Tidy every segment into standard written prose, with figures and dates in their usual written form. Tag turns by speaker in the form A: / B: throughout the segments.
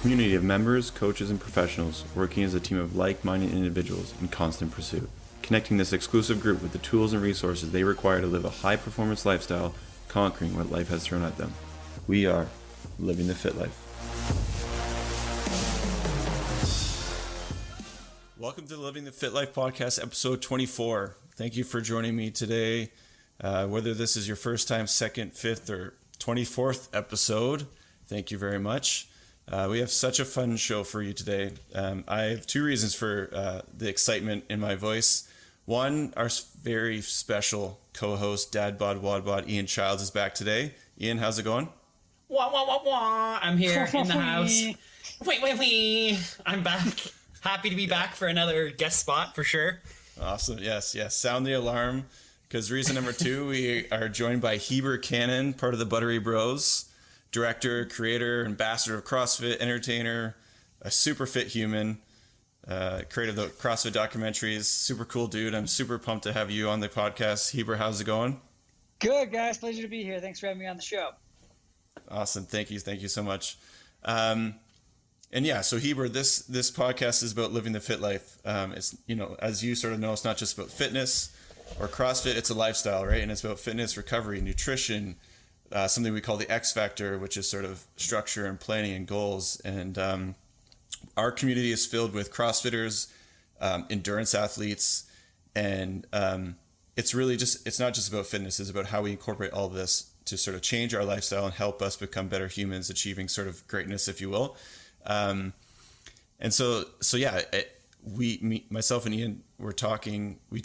A: community of members, coaches, and professionals working as a team of like-minded individuals in constant pursuit, connecting this exclusive group with the tools and resources they require to live a high-performance lifestyle, conquering what life has thrown at them. We are Living the Fit Life. Welcome to the Living the Fit Life podcast, episode 24. Thank you for joining me today. Whether this is your first time, second, fifth, or 24th episode, thank you very much. We have such a fun show for you today. I have two reasons for the excitement in my voice. One, our very special co-host, Dad Bod Wad Bod, Ian Childs, is back today. Ian, how's it going?
B: Wah, wah, wah, wah. I'm here in the house. Wait. I'm back. Happy to be back for another guest spot for sure.
A: Awesome. Yes. Sound the alarm, because reason number two, we are joined by Heber Cannon, part of the Buttery Bros, director, creator, ambassador of CrossFit, entertainer, a super fit human, creator of the CrossFit documentaries. Super cool dude. I'm super pumped to have you on the podcast. Heber, how's it going?
C: Good, guys. Pleasure to be here. Thanks for having me on the show.
A: Awesome. Thank you so much. And yeah, so Heber, this podcast is about living the fit life. It's, as you sort of know, it's not just about fitness or CrossFit, it's a lifestyle, right? And it's about fitness, recovery, nutrition, something we call the X factor, which is sort of structure and planning and goals. And our community is filled with CrossFitters, endurance athletes, and it's not just about fitness, it's about how we incorporate all of this to sort of change our lifestyle and help us become better humans, achieving sort of greatness, if you will. And so yeah, myself and Ian we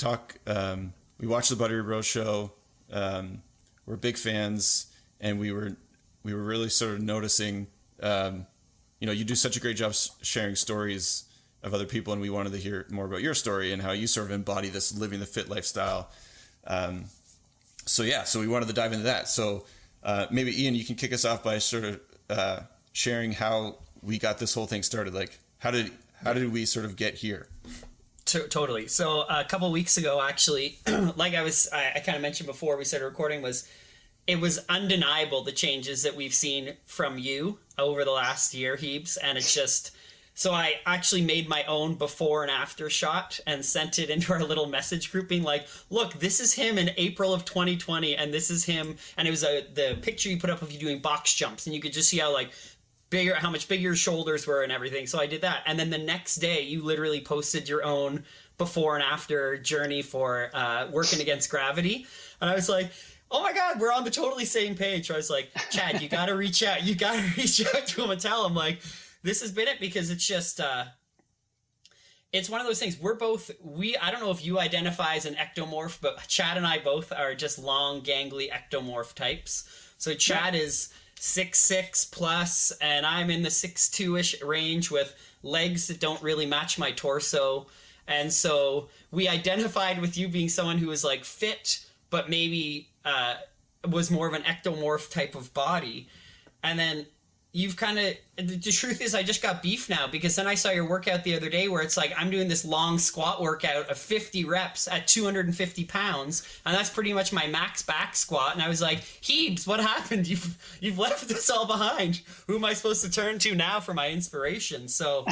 A: watch the Buttery Bros show. We're big fans, and we were really sort of noticing, you do such a great job sharing stories of other people, and we wanted to hear more about your story and how you sort of embody this living the fit lifestyle. So we wanted to dive into that. So maybe Ian, you can kick us off by sort of sharing how we got this whole thing started. Like, how did we sort of get here?
B: Totally. So a couple of weeks ago, actually, like I kind of mentioned before we started recording, it was undeniable the changes that we've seen from you over the last year, Heebs, and it's just. So I actually made my own before and after shot and sent it into our little message group being like, look, this is him in April of 2020, and this is him. And it was the picture you put up of you doing box jumps, and you could just see how much bigger your shoulders were and everything. So I did that. And then the next day you literally posted your own before and after journey for working against gravity. And I was like, oh my God, we're on the totally same page. So I was like, Chad, you got to reach out. You got to reach out to him and tell him, like, this has been it, because it's just, it's one of those things. I don't know if you identify as an ectomorph, but Chad and I both are just long, gangly ectomorph types. So Chad is 6'6" plus, and I'm in the 6'2" range with legs that don't really match my torso. And so we identified with you being someone who was like fit, but maybe was more of an ectomorph type of body. And then the truth is I just got beef now, because then I saw your workout the other day where it's like I'm doing this long squat workout of 50 reps at 250 pounds, and that's pretty much my max back squat. And I was like, Heebs, what happened? You've left this all behind. Who am I supposed to turn to now for my inspiration? So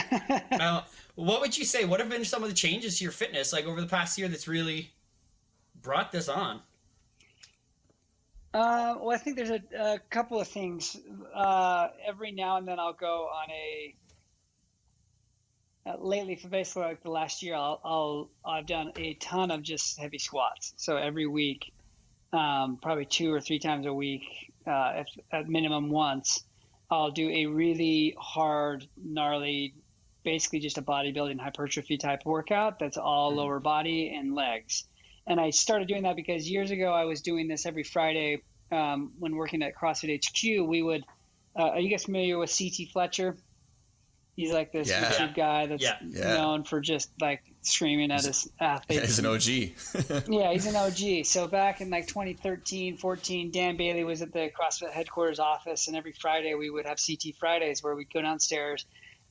B: what would you say? What have been some of the changes to your fitness like over the past year that's really brought this on?
C: Well, I think there's a couple of things. Every now and then I'll go on lately for basically like the last year, I've done a ton of just heavy squats. So every week, probably 2 or 3 times a week, if at minimum once, I'll do a really hard, gnarly, basically just a bodybuilding hypertrophy type workout. That's all lower body and legs. And I started doing that because years ago I was doing this every Friday when working at CrossFit HQ. We would, are you guys familiar with CT Fletcher? He's like this YouTube guy that's known for just like screaming at his athletes.
A: He's an OG.
C: Yeah, he's an OG. So back in like 2013, 14, Dan Bailey was at the CrossFit headquarters office, and every Friday we would have CT Fridays where we'd go downstairs.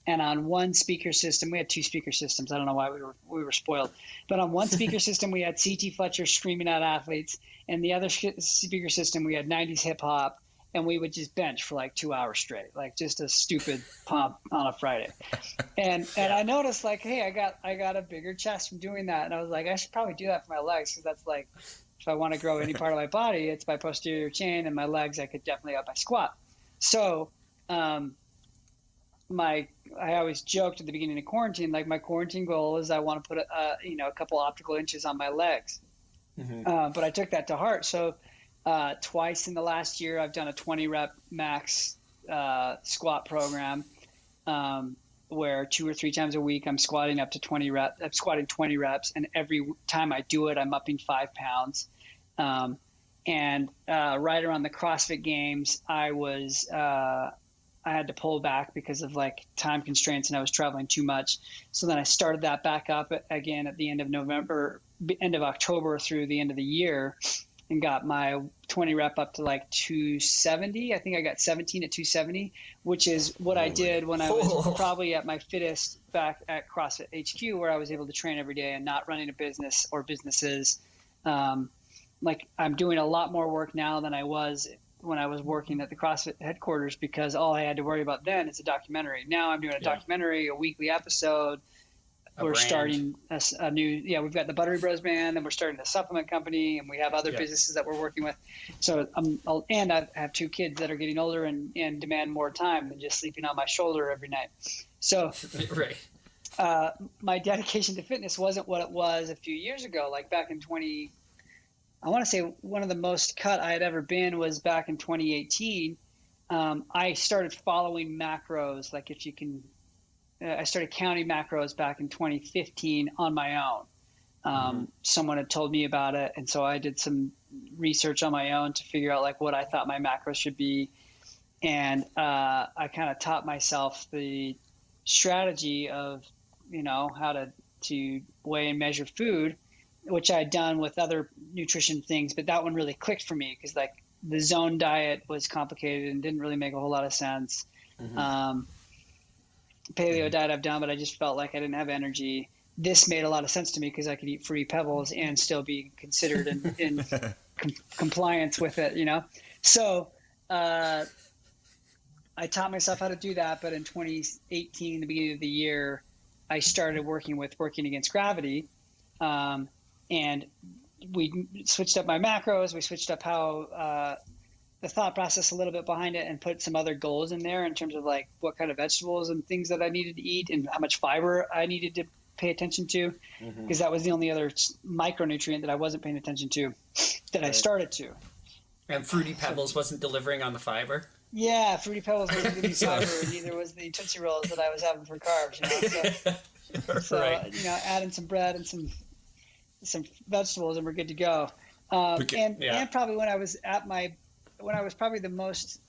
C: And on one speaker system, we had 2 speaker systems. I don't know why we were spoiled. But on one speaker system, we had CT Fletcher screaming at athletes. And the other speaker system, we had 90s hip hop. and we would just bench for like 2 hours straight, like just a stupid pump on a Friday. And I noticed like, hey, I got a bigger chest from doing that. And I was like, I should probably do that for my legs, because that's like, if I want to grow any part of my body, it's my posterior chain, and my legs I could definitely up my squat. So I always joked at the beginning of quarantine, like my quarantine goal is I want to put a couple optical inches on my legs. But I took that to heart. So twice in the last year, I've done a 20 rep max squat program, where 2 or 3 times a week I'm squatting up to 20 reps. I'm squatting 20 reps, and every time I do it, I'm upping 5 pounds. And right around the CrossFit Games, I had to pull back because of like time constraints, and I was traveling too much. So then I started that back up again at the end of October through the end of the year, and got my 20 rep up to like 270. I think I got 17 at 270, which is what I did when I was probably at my fittest back at CrossFit HQ, where I was able to train every day and not running a business or businesses. Like I'm doing a lot more work now than I was when I was working at the CrossFit headquarters, because all I had to worry about then is a documentary. Now I'm doing a documentary, a weekly episode. We're starting a new, we've got the Buttery Bros band, and we're starting a supplement company, and we have other businesses that we're working with. So and I have 2 kids that are getting older and demand more time than just sleeping on my shoulder every night. So my dedication to fitness wasn't what it was a few years ago. Like back in I want to say one of the most cut I had ever been was back in 2018. I started following macros, like if you can. I started counting macros back in 2015 on my own. Someone had told me about it, and so I did some research on my own to figure out like what I thought my macros should be. And I kind of taught myself the strategy of, how to weigh and measure food, which I had done with other nutrition things, but that one really clicked for me because like the zone diet was complicated and didn't really make a whole lot of sense. Paleo diet I've done, but I just felt like I didn't have energy. This made a lot of sense to me because I could eat Fruity Pebbles and still be considered in compliance with it, So I taught myself how to do that. But in 2018, the beginning of the year, I started working Against Gravity. And we switched up my macros. We switched up how the thought process a little bit behind it, and put some other goals in there in terms of like what kind of vegetables and things that I needed to eat and how much fiber I needed to pay attention to, because that was the only other micronutrient that I wasn't paying attention to that I started to. And
B: Fruity Pebbles wasn't delivering on the fiber?
C: Yeah, Fruity Pebbles wasn't giving me fiber, and neither was the Tootsie Rolls that I was having for carbs. So adding some bread and some vegetables, and we're good to go. And probably when I was probably the most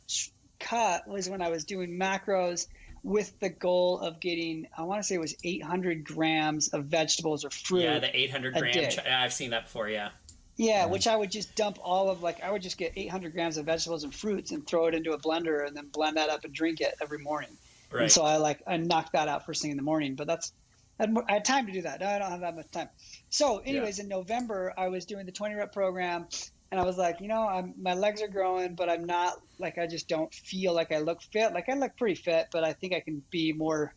C: cut was when I was doing macros with the goal of getting, I want to say it was 800 grams of vegetables or fruit.
B: Yeah, the 800 gram. I've seen that before, yeah.
C: Yeah, which I would just dump I would just get 800 grams of vegetables and fruits and throw it into a blender and then blend that up and drink it every morning. Right. And so I knocked that out first thing in the morning, but I had time to do that. I don't have that much time. So anyways, in November, I was doing the 20 rep program. And I was like, my legs are growing, but I'm not like, I just don't feel like I look fit. Like I look pretty fit, but I think I can be more,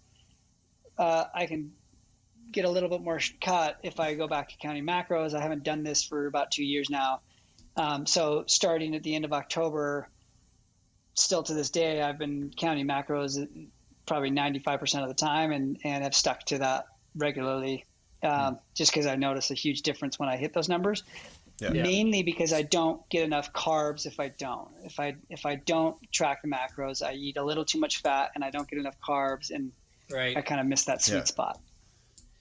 C: I can get a little bit more cut if I go back to counting macros. I haven't done this for about 2 years now. So starting at the end of October, still to this day, I've been counting macros probably 95% of the time and have stuck to that regularly, just because I notice a huge difference when I hit those numbers. Yeah. Mainly because I don't get enough carbs if I don't. If I don't track the macros, I eat a little too much fat and I don't get enough carbs, and I kind of miss that sweet spot.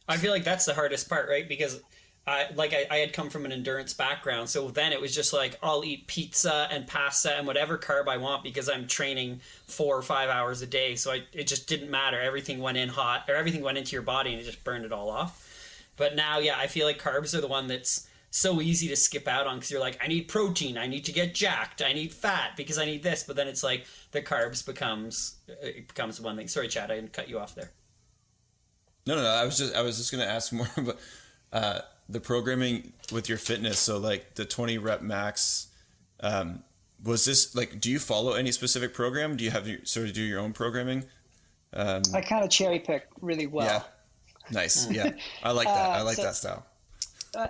B: I feel like that's the hardest part, right? Because I had come from an endurance background, so then it was just like I'll eat pizza and pasta and whatever carb I want because I'm training 4 or 5 hours a day. So it just didn't matter. Everything went in hot, or everything went into your body and it just burned it all off. But now, I feel like carbs are the one that's so easy to skip out on, because you're like, I need protein, I need to get jacked, I need fat because I need this. But then it's like the carbs becomes one thing. Sorry, Chad, I didn't cut you off there.
A: No. I was just going to ask more about the programming with your fitness. So like the 20 rep max, was this like, do you follow any specific program? Do you have sort of do your own programming?
C: I kind of cherry pick really well.
A: Yeah. Nice. Yeah. I like that. I like that style.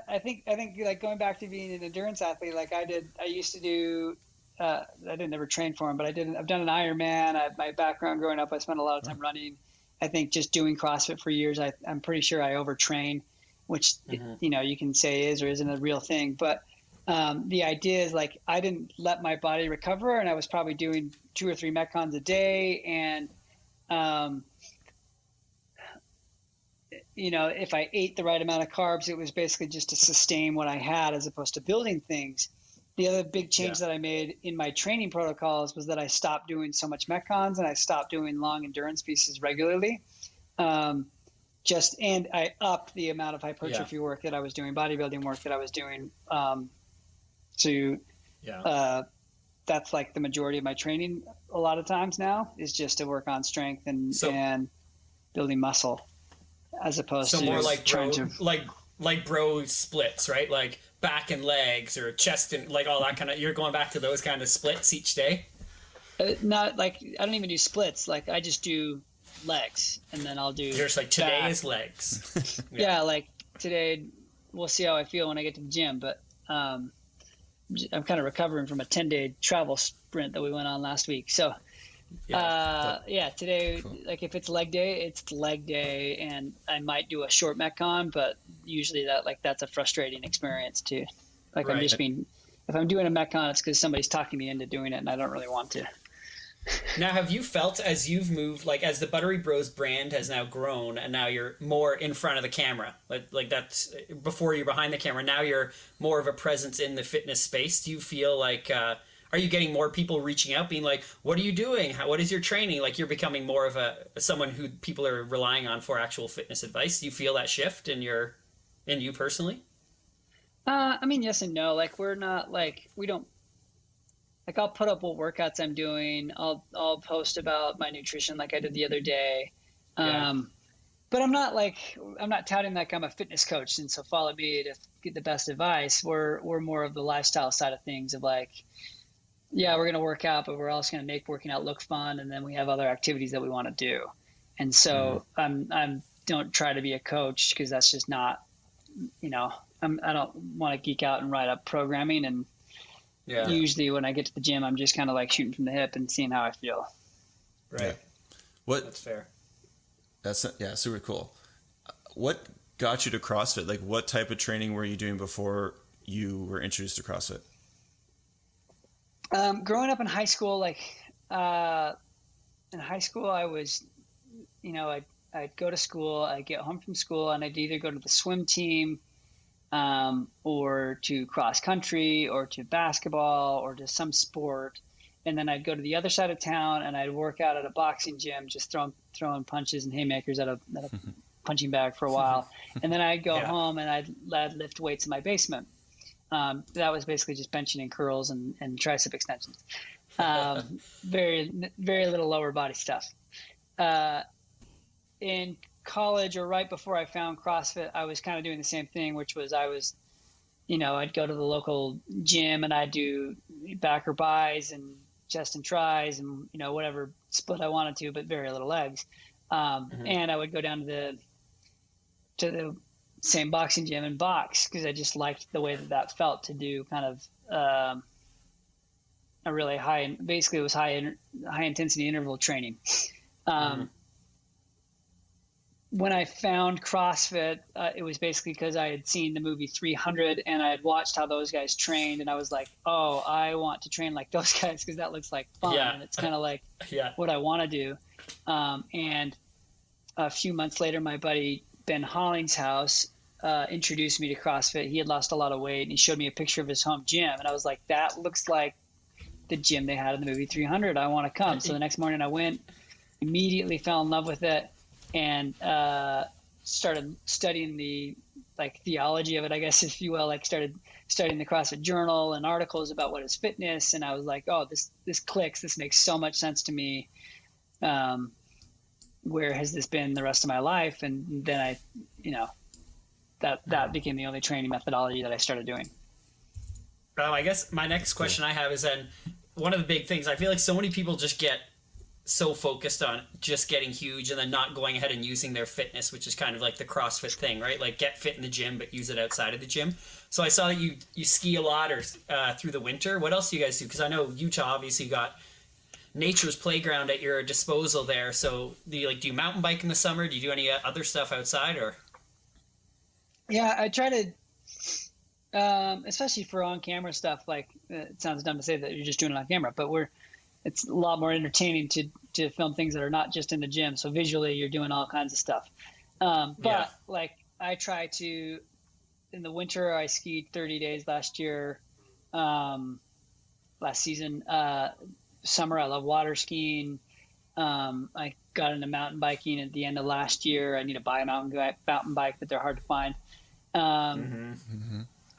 C: I think like going back to being an endurance athlete, like I used to do, I didn't ever train for him, but I've done an Ironman. My background growing up, I spent a lot of time running. I think just doing CrossFit for years, I'm pretty sure I overtrain, which, you can say is or isn't a real thing. But the idea is like, I didn't let my body recover, and I was probably doing 2 or 3 Metcons a day. And, if I ate the right amount of carbs, it was basically just to sustain what I had as opposed to building things. The other big change that I made in my training protocols was that I stopped doing so much Metcons and I stopped doing long endurance pieces regularly. And I upped the amount of hypertrophy work that I was doing, bodybuilding work that I was doing. That's like the majority of my training a lot of times now is just to work on strength and building muscle, as opposed to
B: more like bro splits, right? Like back and legs or chest and like all that kind of, you're going back to those kind of splits each day?
C: Not like, I don't even do splits. Like I just do legs, and then I'll do,
B: you're just like, today is legs.
C: Yeah. Like today we'll see how I feel when I get to the gym, but I'm kind of recovering from a 10-day travel sprint that we went on last week. So today, cool. Like if it's leg day, it's leg day, and I might do a short Metcon, but usually that's a frustrating experience too. Like right. If I'm doing a Metcon, it's because somebody's talking me into doing it, and I don't really want to.
B: Now, have you felt as you've moved, like as the Buttery Bros brand has now grown, and now you're more in front of the camera, like that's before you're behind the camera. Now you're more of a presence in the fitness space. Do you feel like? Are you getting more people reaching out, being like, what are you doing? What is your training? Like you're becoming more of someone who people are relying on for actual fitness advice. Do you feel that shift in you personally?
C: I mean, yes and no. Like we're not like, we don't, like I'll put up what workouts I'm doing. I'll post about my nutrition like I did the other day. But I'm not touting like I'm a fitness coach, and so follow me to get the best advice. We're more of the lifestyle side of things of like, yeah, we're going to work out, but we're also going to make working out look fun. And then we have other activities that we want to do. And so I don't try to be a coach, because that's just not, I don't want to geek out and write up programming. And usually when I get to the gym, I'm just kind of like shooting from the hip and seeing how I feel.
B: Right.
A: Yeah.
B: That's fair.
A: That's super cool. What got you to CrossFit? Like what type of training were you doing before you were introduced to CrossFit?
C: Growing up in high school, I was, I'd go to school, I'd get home from school, and I'd either go to the swim team, or to cross country, or to basketball, or to some sport. And then I'd go to the other side of town and I'd work out at a boxing gym, just throwing punches and haymakers at a punching bag for a while. And then I'd go home and I'd lift weights in my basement. That was basically just benching and curls and tricep extensions. Very, very little lower body stuff. In college, or right before I found CrossFit, I was kind of doing the same thing, which was I'd go to the local gym and I'd do back or buys and chest and tries and, whatever split I wanted to, but very little legs. And I would go down to the same boxing gym and box, because I just liked the way that felt to do kind of a really high, basically it was high intensity interval training. When I found CrossFit, it was basically because I had seen the movie 300 and I had watched how those guys trained, and I was like, oh, I want to train like those guys, because that looks like fun. And it's kind of like what I want to do. And a few months later, my buddy Ben Hollingshouse introduced me to CrossFit. He had lost a lot of weight, and he showed me a picture of his home gym, and I was like, that looks like the gym they had in the movie 300. I want to come. So the next morning I went, immediately fell in love with it, and started studying the theology of it, I guess, if you will. Like started studying the CrossFit Journal and articles about what is fitness, and I was like, oh, this clicks. This makes so much sense to me. Where has this been the rest of my life? And then that became the only training methodology that I started doing.
B: I guess my next question I have is then, one of the big things, I feel like so many people just get so focused on just getting huge and then not going ahead and using their fitness, which is kind of like the CrossFit thing, right? Like get fit in the gym, but use it outside of the gym. So I saw that you ski a lot or through the winter. What else do you guys do? Because I know Utah obviously got nature's playground at your disposal there. So do you mountain bike in the summer? Do you do any other stuff outside or?
C: Yeah, I try to, especially for on-camera stuff. Like it sounds dumb to say that you're just doing it on camera, but it's a lot more entertaining to film things that are not just in the gym. So visually, you're doing all kinds of stuff. But like I try to, in the winter, I skied 30 days last year, last season. Summer, I love water skiing. I got into mountain biking at the end of last year. I need to buy a mountain bike, but they're hard to find.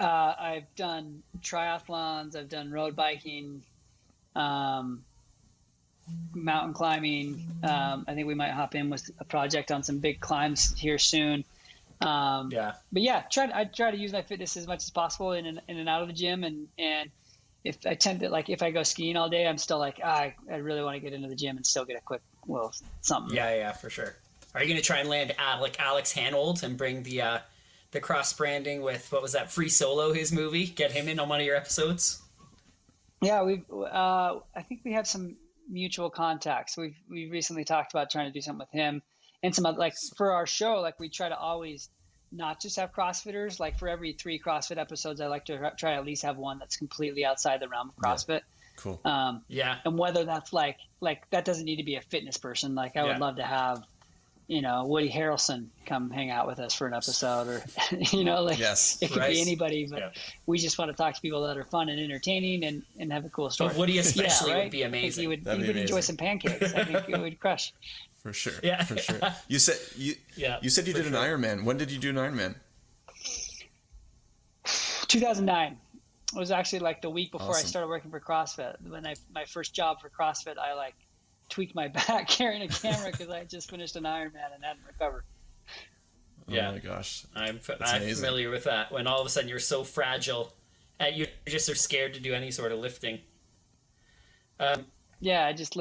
C: I've done triathlons. I've done road biking, mountain climbing. I think we might hop in with a project on some big climbs here soon. But yeah, I try to use my fitness as much as possible in and out of the gym. And if I tend to, like, if I go skiing all day, I'm still like, I really want to get into the gym and still get a quick, something.
B: Yeah, for sure. Are you going to try and land like Alex Hanold and bring the cross branding with, what was that, Free Solo, his movie? Get him in on one of your episodes?
C: Yeah, I think we have some mutual contacts. We've recently talked about trying to do something with him and some other, like for our show, like we try to always not just have CrossFitters. Like for every 3 CrossFit episodes, I like to try to at least have one that's completely outside the realm of CrossFit.
A: Cool.
C: And whether that's like that doesn't need to be a fitness person. Like I would love to have, Woody Harrelson come hang out with us for an episode, or it could be anybody, but we just want to talk to people that are fun and entertaining and have a cool story.
B: But Woody especially would be amazing.
C: He would enjoy some pancakes. I think it would crush.
A: For sure. Yeah. For sure. You said you did an Ironman. When did you do an Ironman?
C: 2009. It was actually like the week before I started working for CrossFit. When my first job for CrossFit, I like tweaked my back carrying a camera because I had just finished an Ironman and hadn't recovered.
B: Yeah.
A: Oh my gosh.
B: I'm familiar with that. When all of a sudden you're so fragile, you just are scared to do any sort of lifting.
C: Yeah, I just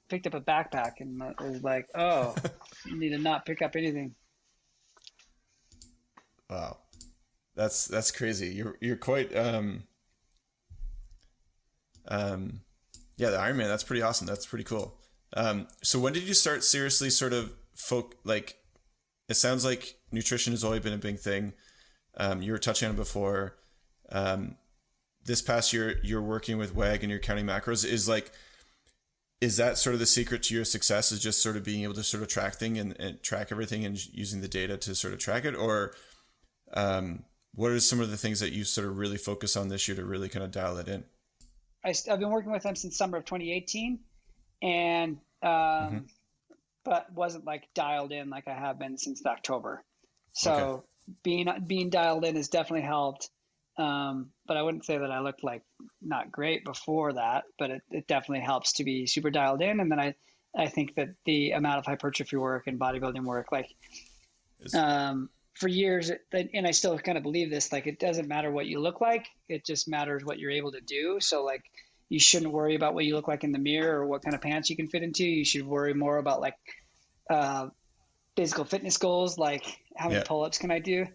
C: picked up a backpack and it was like, oh, you need to not pick up anything.
A: Wow. That's crazy. You're quite the Ironman, that's pretty awesome. That's pretty cool. So when did you start seriously sort of it sounds like nutrition has always been a big thing. You were touching on it before. This past year you're working with WEG and you're counting macros. Is that sort of the secret to your success, is just sort of being able to sort of track and track everything and using the data to sort of track it? Or what are some of the things that you sort of really focus on this year to really kind of dial it in?
C: I've been working with them since summer of 2018 and but wasn't like dialed in like I have been since October. So being dialed in has definitely helped. But I wouldn't say that I looked like not great before that, but it definitely helps to be super dialed in. And then I think that the amount of hypertrophy work and bodybuilding work, for years, and I still kind of believe this, like, it doesn't matter what you look like. It just matters what you're able to do. So like, you shouldn't worry about what you look like in the mirror or what kind of pants you can fit into. You should worry more about like, physical fitness goals. Like how many pull-ups can I do?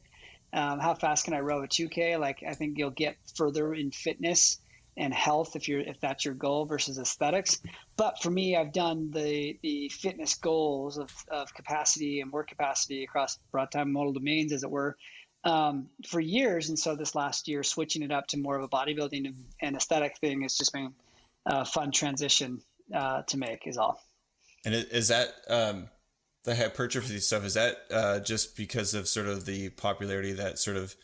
C: How fast can I row a 2K? Like, I think you'll get further in fitness and health if that's your goal versus aesthetics. But for me, I've done the fitness goals of capacity and work capacity across broad time modal domains, as it were, for years. And so this last year, switching it up to more of a bodybuilding and aesthetic thing has just been a fun transition to make, is all.
A: And is that the hypertrophy stuff, is that just because of sort of the popularity that sort of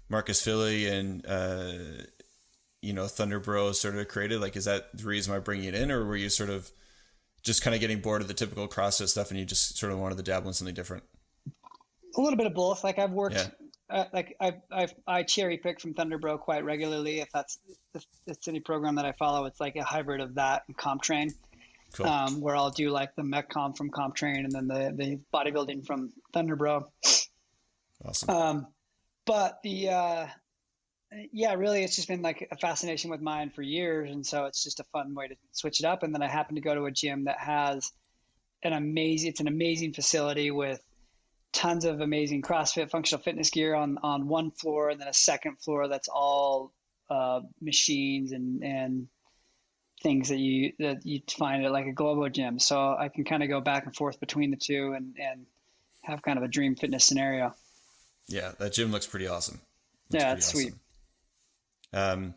A: Marcus Philly and Thunder Bros sort of created? Like, is that the reason why bringing it in, or were you sort of just kind of getting bored of the typical CrossFit stuff and you just sort of wanted to dabble in something different?
C: A little bit of both. Like I've worked, I cherry pick from Thunder Bro quite regularly. If it's any program that I follow, it's like a hybrid of that and CompTrain. Cool. Where I'll do like the MechComp from CompTrain and then the bodybuilding from Thunder Bro.
A: Awesome.
C: But the Yeah, really, it's just been like a fascination with mine for years, and so it's just a fun way to switch it up. And then I happen to go to a gym that has it's an amazing facility with tons of amazing CrossFit functional fitness gear on one floor, and then a second floor that's all machines and things that you find at like a Globo gym. So I can kind of go back and forth between the two and have kind of a dream fitness scenario.
A: Yeah, that gym looks pretty awesome.
C: Yeah, it's sweet.
A: And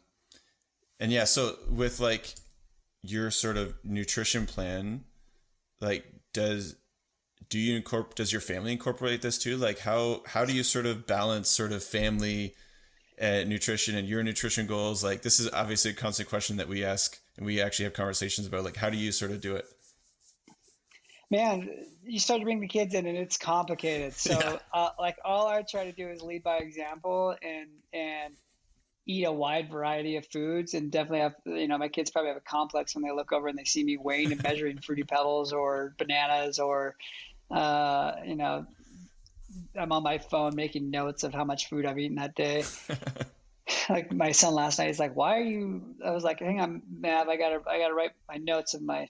A: yeah, so with like your sort of nutrition plan, like does your family incorporate this too? Like how do you sort of balance sort of family nutrition and your nutrition goals? Like this is obviously a constant question that we ask, and we actually have conversations about, like, how do you sort of do it?
C: Man, you start to bring the kids in and it's complicated. So like all I try to do is lead by example and eat a wide variety of foods, and definitely have, my kids probably have a complex when they look over and they see me weighing and measuring Fruity Pebbles or bananas or, I'm on my phone making notes of how much food I've eaten that day. Like my son last night, he's like, "Why are you?" I was like, "Hang on, Mav, I gotta write my notes of my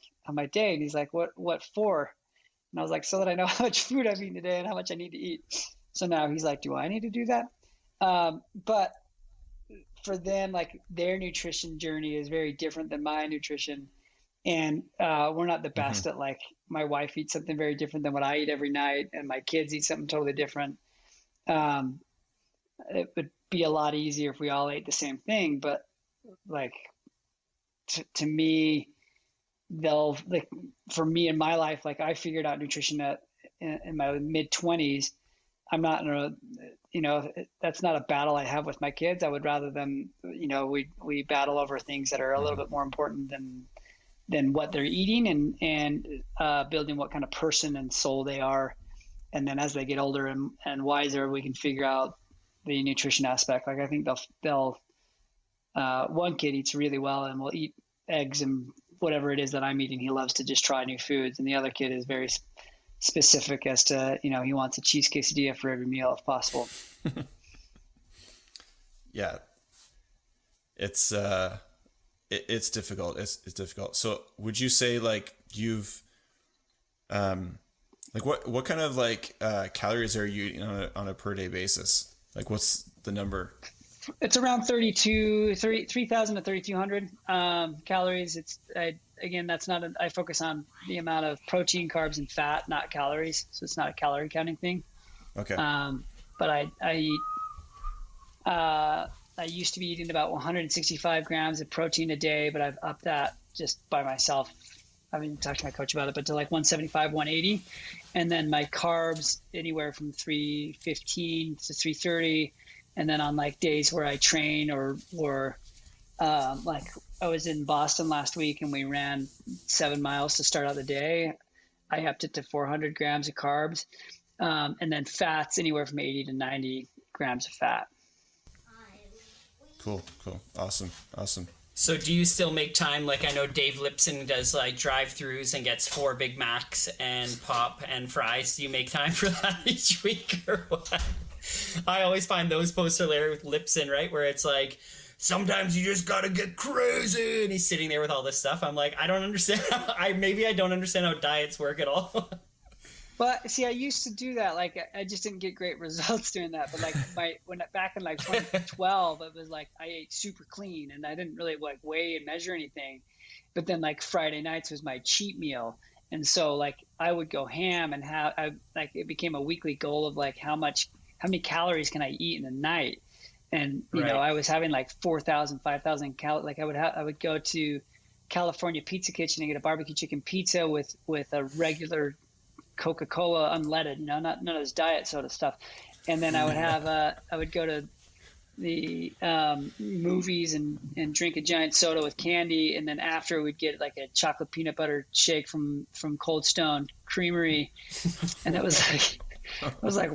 C: day." And he's like, "What for?" And I was like, "So that I know how much food I've eaten today and how much I need to eat." So now he's like, "Do I need to do that?" But for them, like their nutrition journey is very different than my nutrition, and we're not the best at, like, my wife eats something very different than what I eat every night, and my kids eat something totally different. It would be a lot easier if we all ate the same thing, but like to me, they'll, like, for me in my life, like I figured out nutrition in my mid-20s. I'm not that's not a battle I have with my kids. I would rather them, we battle over things that are a little bit more important than what they're eating, and building what kind of person and soul they are. And then as they get older and wiser, we can figure out the nutrition aspect. Like I think they'll one kid eats really well and will eat eggs and whatever it is that I'm eating. He loves to just try new foods. And the other kid is very specific as to, he wants a cheese quesadilla for every meal if possible.
A: Yeah. It's it's difficult. It's difficult. So would you say, like, you've, like what kind of like calories are you eating on a per day basis? Like what's the number?
C: It's around 3,000 to 3,200 calories. Again, that's not I focus on the amount of protein, carbs, and fat, not calories. So it's not a calorie counting thing.
A: Okay.
C: But I eat, I used to be eating about 165 grams of protein a day, but I've upped that just by myself. I haven't talked to my coach about it, but to like 175, 180. And then my carbs anywhere from 315 to 330. And then on like days where I train or like I was in Boston last week and we ran 7 miles to start out the day, I upped it to 400 grams of carbs. And then fats anywhere from 80 to 90 grams of fat.
A: Cool. Awesome.
B: So do you still make time? Like I know Dave Lipson does like drive-throughs and gets 4 Big Macs and pop and fries. Do you make time for that each week or what? I always find those posts hilarious with Lipson, right? Where it's like, sometimes you just gotta get crazy, and he's sitting there with all this stuff. I'm like, I don't understand. Maybe I don't understand how diets work at all.
C: But see, I used to do that. Like, I just didn't get great results doing that. But like back in like 2012, it was like I ate super clean and I didn't really like weigh and measure anything. But then like Friday nights was my cheat meal, and so like I would go ham and it became a weekly goal of like how many calories can I eat in a night. And you know, I was having like 4,000, 5,000 calories. Like I would go to California Pizza Kitchen and get a barbecue chicken pizza with a regular Coca-Cola unleaded, none of this diet soda stuff. And then I would have I would go to the movies and drink a giant soda with candy, and then after we'd get like a chocolate peanut butter shake from Cold Stone Creamery. And it was like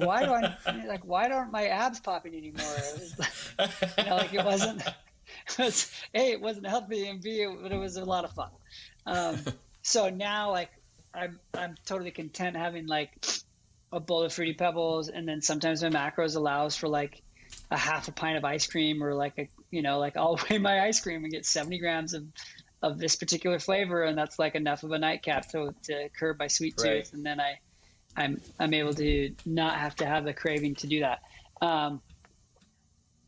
C: why aren't my abs popping anymore? It wasn't it wasn't healthy, and B, but it was a lot of fun. So now like I'm totally content having like a bowl of Fruity Pebbles, and then sometimes my macros allows for like a half a pint of ice cream, or like I'll weigh my ice cream and get 70 grams of this particular flavor, and that's like enough of a nightcap to curb my sweet tooth.
B: Right.
C: And then I'm able to not have to have the craving to do that.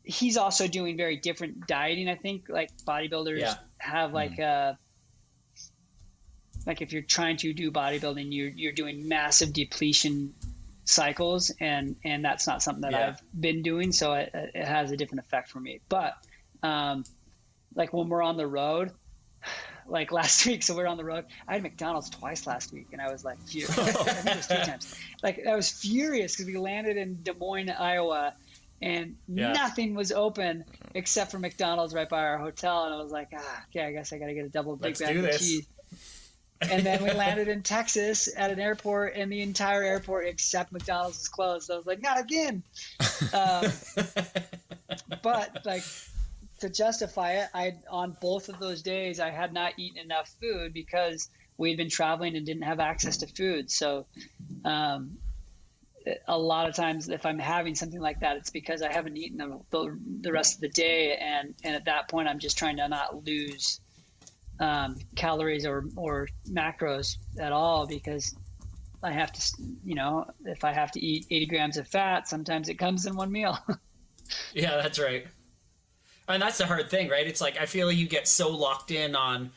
C: He's also doing very different dieting. I think like bodybuilders have like if you're trying to do bodybuilding, you're doing massive depletion cycles, and that's not something that I've been doing. So it has a different effect for me. But like when we're on the road, like last week, so we're on the road. I had McDonald's twice last week, and I was like furious. I think it was 3 times. Like I was furious because we landed in Des Moines, Iowa, and nothing was open except for McDonald's right by our hotel. And I was like, okay, I guess I got to get a double Big Mac and cheese. And then we landed in Texas at an airport, and the entire airport except McDonald's was closed. So I was like, not again. But like, to justify it, on both of those days, I had not eaten enough food because we'd been traveling and didn't have access to food. So a lot of times if I'm having something like that, it's because I haven't eaten the rest of the day. And at that point, I'm just trying to not lose calories or macros at all, because I have to, if I have to eat 80 grams of fat, sometimes it comes in one meal.
B: Yeah, that's right. And that's the hard thing, right? It's like, I feel like you get so locked in on,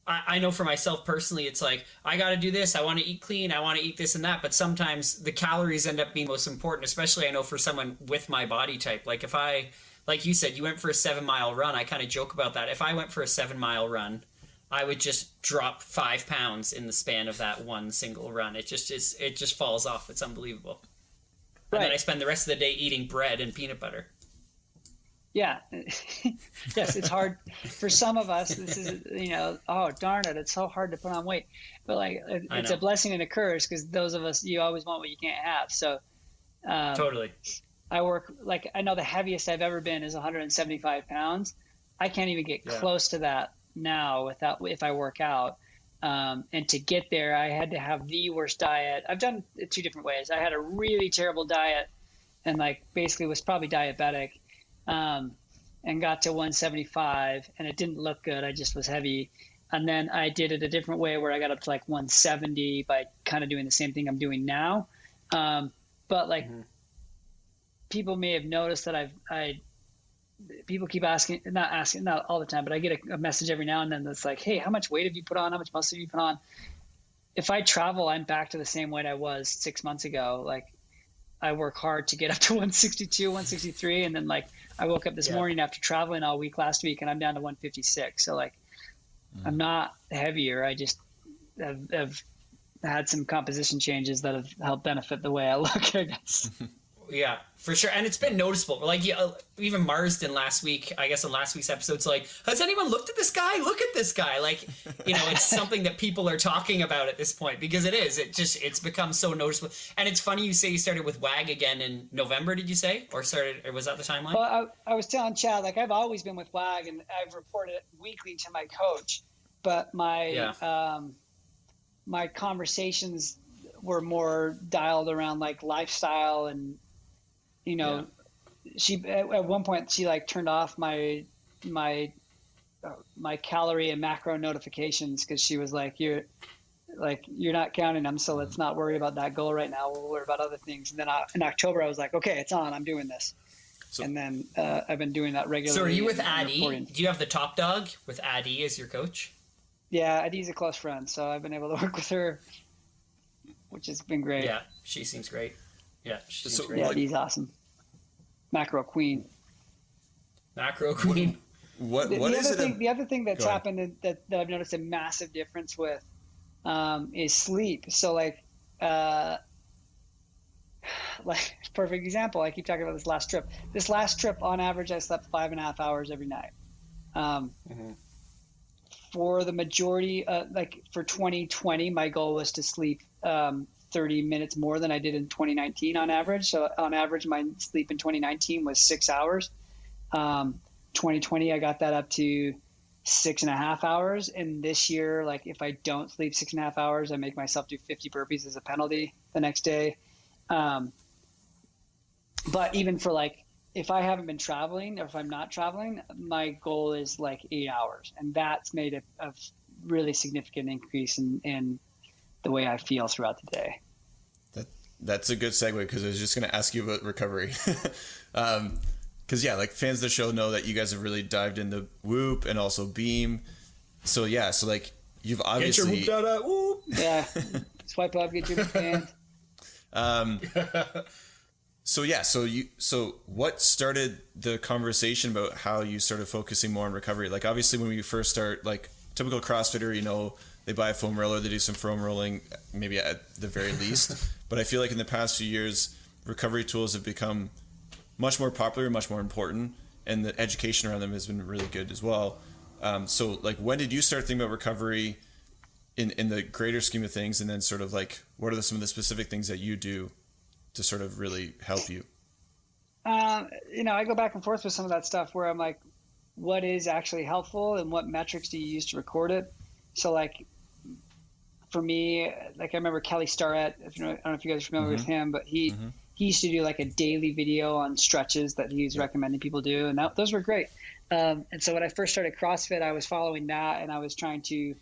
B: I know for myself personally, it's like, I got to do this. I want to eat clean. I want to eat this and that. But sometimes the calories end up being most important, especially I know for someone with my body type. Like if I, like you said, you went for a 7-mile run. I kind of joke about that. If I went for a 7-mile run, I would just drop 5 pounds in the span of that one single run. It just falls off. It's unbelievable. Right. And then I spend the rest of the day eating bread and peanut butter. Yeah.
C: Yes, it's hard for some of us. This is, oh, darn it, it's so hard to put on weight. But like, it's a blessing and a curse, because those of us, you always want what you can't have. So
B: totally.
C: I work, like, I know the heaviest I've ever been is 175 pounds. I can't even get close to that now if I work out. And to get there, I had to have the worst diet. I've done it 2 different ways. I had a really terrible diet and like basically was probably diabetic. And got to 175, and it didn't look good. I just was heavy. And then I did it a different way where I got up to like 170 by kind of doing the same thing I'm doing now. But like people may have noticed that people keep not all the time, but I get a message every now and then that's like, hey, how much weight have you put on? How much muscle have you put on? If I travel, I'm back to the same weight I was 6 months ago. Like I work hard to get up to 162, 163. And then like I woke up this morning after traveling all week last week, and I'm down to 156. So like I'm not heavier. I just have had some composition changes that have helped benefit the way I look, I guess.
B: Yeah, for sure. And it's been noticeable. Like even Marsden last week, I guess in last week's episode's like, has anyone looked at this guy? Look at this guy. Like, it's something that people are talking about at this point, because it's become so noticeable. And it's funny you say you started with WAG again in November, did you say? Or was that the timeline?
C: Well, I was telling Chad, like I've always been with WAG, and I've reported it weekly to my coach, but my my conversations were more dialed around like lifestyle, and she at one point she like turned off my calorie and macro notifications, because she was like, you're not counting them, so let's not worry about that goal right now. We'll worry about other things. And then in October I was like, okay, it's on, I'm doing this. And then I've been doing that regularly.
B: So are you with Addie? Do you have the top dog with Addie as your coach?
C: Yeah, Addie's a close friend, so I've been able to work with her, which has been great.
B: Yeah, she seems great. Yeah, she seems great.
C: Yeah, Addie's awesome. Macro queen.
A: What is it?
C: The other thing that's happened that I've noticed a massive difference with is sleep. So like perfect example. I keep talking about this last trip. This last trip, on average, I slept 5.5 hours every night. For the majority, like for 2020, my goal was to sleep 30 minutes more than I did in 2019 on average. So on average, my sleep in 2019 was 6 hours. 2020, I got that up to 6.5 hours. And this year, like if I don't sleep 6.5 hours, I make myself do 50 burpees as a penalty the next day. But even for like if I haven't been traveling or if I'm not traveling, my goal is like 8 hours. And that's made a really significant increase in the way I feel throughout the day.
A: That's a good segue, because I was just going to ask you about recovery. Because yeah, like fans of the show know that you guys have really dived into Whoop and also Beam. So yeah, so like you've obviously
B: get your Whoop data, Whoop.
C: Yeah, swipe up, get your hand.
A: So yeah, so what started the conversation about how you started focusing more on recovery? Like obviously when we first start, like typical CrossFitter, you know, they buy a foam roller, they do some foam rolling, maybe at the very least. But I feel like in the past few years, recovery tools have become much more popular, much more important, and the education around them has been really good as well. So like, when did you start thinking about recovery in the greater scheme of things, and then sort of like, what are some of the specific things that you do to sort of really help you?
C: You know, I go back and forth with some of that stuff where I'm like, what is actually helpful and what metrics do you use to record it? So like, for me, like I remember Kelly Starrett, I don't know if you guys are familiar with him, but he used to do like a daily video on stretches that he was recommending people do. And those were great. And so when I first started CrossFit, I was following that, and I was trying to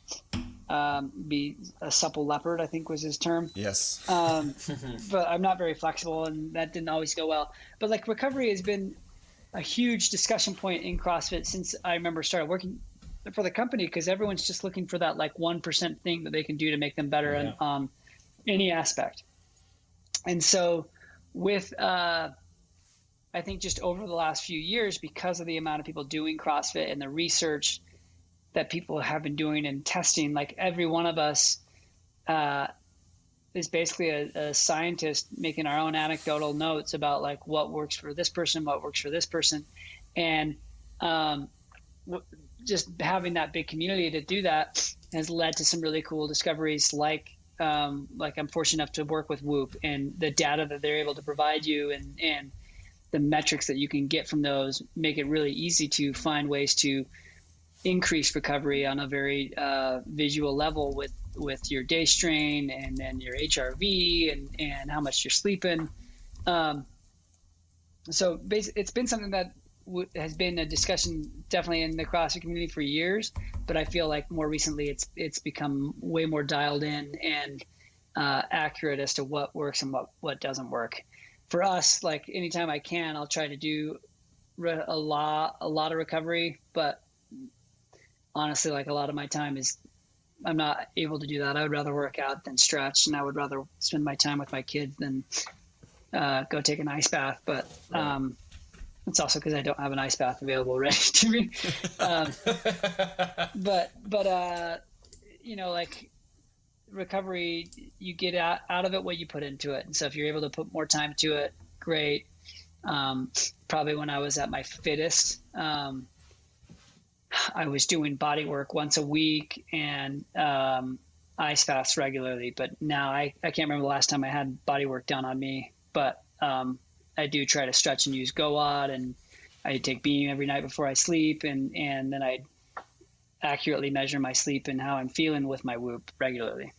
C: be a supple leopard, I think was his term.
A: Yes.
C: But I'm not very flexible, and that didn't always go well. But like recovery has been a huge discussion point in CrossFit since I remember started working for the company, because everyone's just looking for that like 1% thing that they can do to make them better in any aspect. And so with I think just over the last few years, because of the amount of people doing CrossFit and the research that people have been doing and testing, like every one of us is basically a scientist making our own anecdotal notes about like what works for this person, what works for this person. And just having that big community to do that has led to some really cool discoveries, like I'm fortunate enough to work with Whoop, and the data that they're able to provide you and the metrics that you can get from those make it really easy to find ways to increase recovery on a very visual level with your day strain and then your HRV and how much you're sleeping. So basically, it's been something that has been a discussion definitely in the CrossFit community for years, but I feel like more recently it's become way more dialed in and accurate as to what works and what doesn't work. For us, like anytime I can, I'll try to do a lot of recovery, but honestly, like a lot of my time is I'm not able to do that. I would rather work out than stretch, and I would rather spend my time with my kids than go take an ice bath. But it's also because I don't have an ice bath available ready to me. But you know, like recovery, you get out of it what you put into it. And so if you're able to put more time to it, great. Probably when I was at my fittest, I was doing body work once a week and ice baths regularly. But now I can't remember the last time I had body work done on me. But I do try to stretch and use GoWOD, and I take Beam every night before I sleep, and then I accurately measure my sleep and how I'm feeling with my Whoop regularly.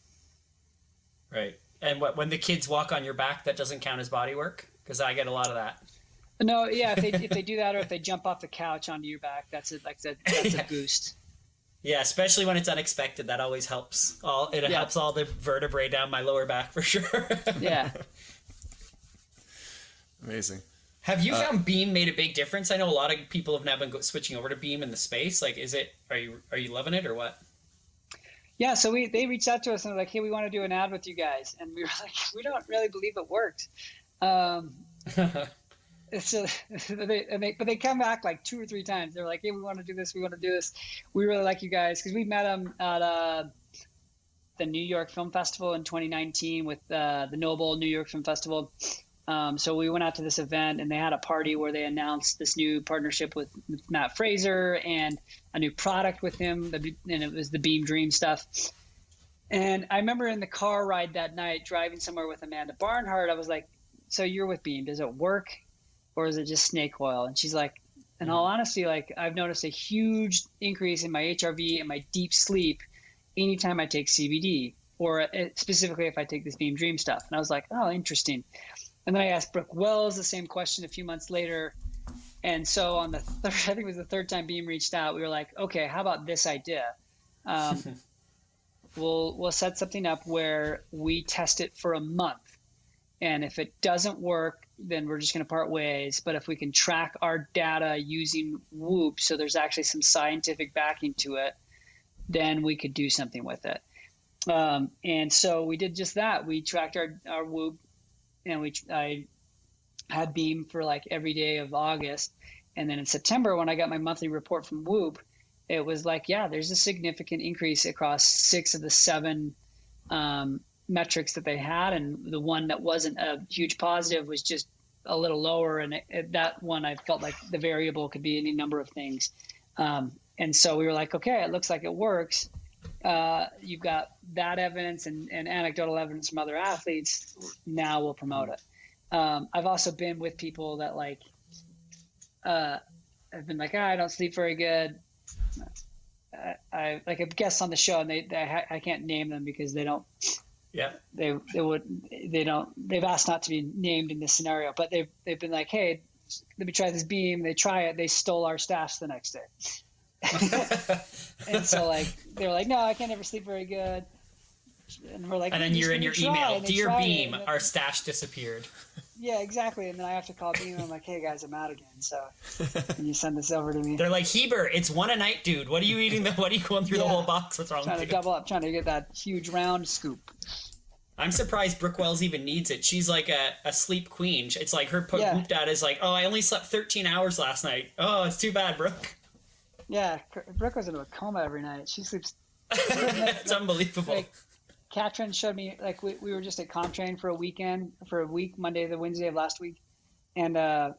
B: Right. And when the kids walk on your back, that doesn't count as body work? Because I get a lot of that.
C: No, yeah, if they do that, or if they jump off the couch onto your back, that's a boost.
B: Yeah, especially when it's unexpected, that always helps. It helps all the vertebrae down my lower back for sure.
C: Yeah.
A: Amazing.
B: Have you found Beam made a big difference? I know a lot of people have now been switching over to Beam in the space. Like, are you loving it or what?
C: Yeah, so they reached out to us and were like, hey, we want to do an ad with you guys. And we were like, we don't really believe it worked. So but they come back like 2 or 3 times. They're like, hey, we want to do this. We want to do this. We really like you guys. Because we met them at the New York Film Festival in 2019 with the Noble New York Film Festival. So we went out to this event, and they had a party where they announced this new partnership with Matt Fraser and a new product with him, and it was the Beam Dream stuff. And I remember in the car ride that night, driving somewhere with Amanda Barnhart, I was like, so you're with Beam. Does it work, or is it just snake oil? And she's like, in all honesty, like I've noticed a huge increase in my HRV and my deep sleep anytime I take CBD, or specifically if I take this Beam Dream stuff. And I was like, oh, interesting. And then I asked Brooke Wells the same question a few months later, And so on the third, I think it was the third time Beam reached out, we were like, okay, how about this idea? We'll set something up where we test it for a month. And if it doesn't work, then we're just going to part ways. But if we can track our data using Whoop, so there's actually some scientific backing to it, then we could do something with it. And so we did just that. We tracked our Whoop, and I had Beam for like every day of August. And then in September, when I got my monthly report from Whoop, it was like, yeah, there's a significant increase across 6 of the 7 metrics that they had. And the one that wasn't a huge positive was just a little lower. And that one, I felt like the variable could be any number of things. And so we were like, okay, it looks like it works. You've got that evidence and anecdotal evidence from other athletes. Now we'll promote it. I've also been with people that like, have been like, I don't sleep very good. I like a guest on the show, and I can't name them because they don't.
B: Yeah.
C: They've asked not to be named in this scenario, but they've been like, hey, let me try this Beam. They try it. They stole our stash the next day. And so like they're like, no, I can't ever sleep very good. And we're like,
B: and then you're in your email, dear Beam,
C: then,
B: our stash disappeared.
C: Yeah, exactly. And then I have to call Beam and I'm like, hey guys, I'm out again. So can you send this over to me?
B: They're like, Heber, it's 1 a night, dude. What are you eating? What are you going through the whole box? What's wrong with you?
C: Trying to double up, trying to get that huge round scoop.
B: I'm surprised Brooke Wells even needs it. She's like a sleep queen. It's like her Whoop data is like, oh, I only slept 13 hours last night. Oh, it's too bad, Brooke.
C: Yeah, Brooke goes into a coma every night. She sleeps.
B: It's unbelievable.
C: Like, Katrin showed me, like, we were just at CompTrain for a week, Monday to Wednesday of last week. And I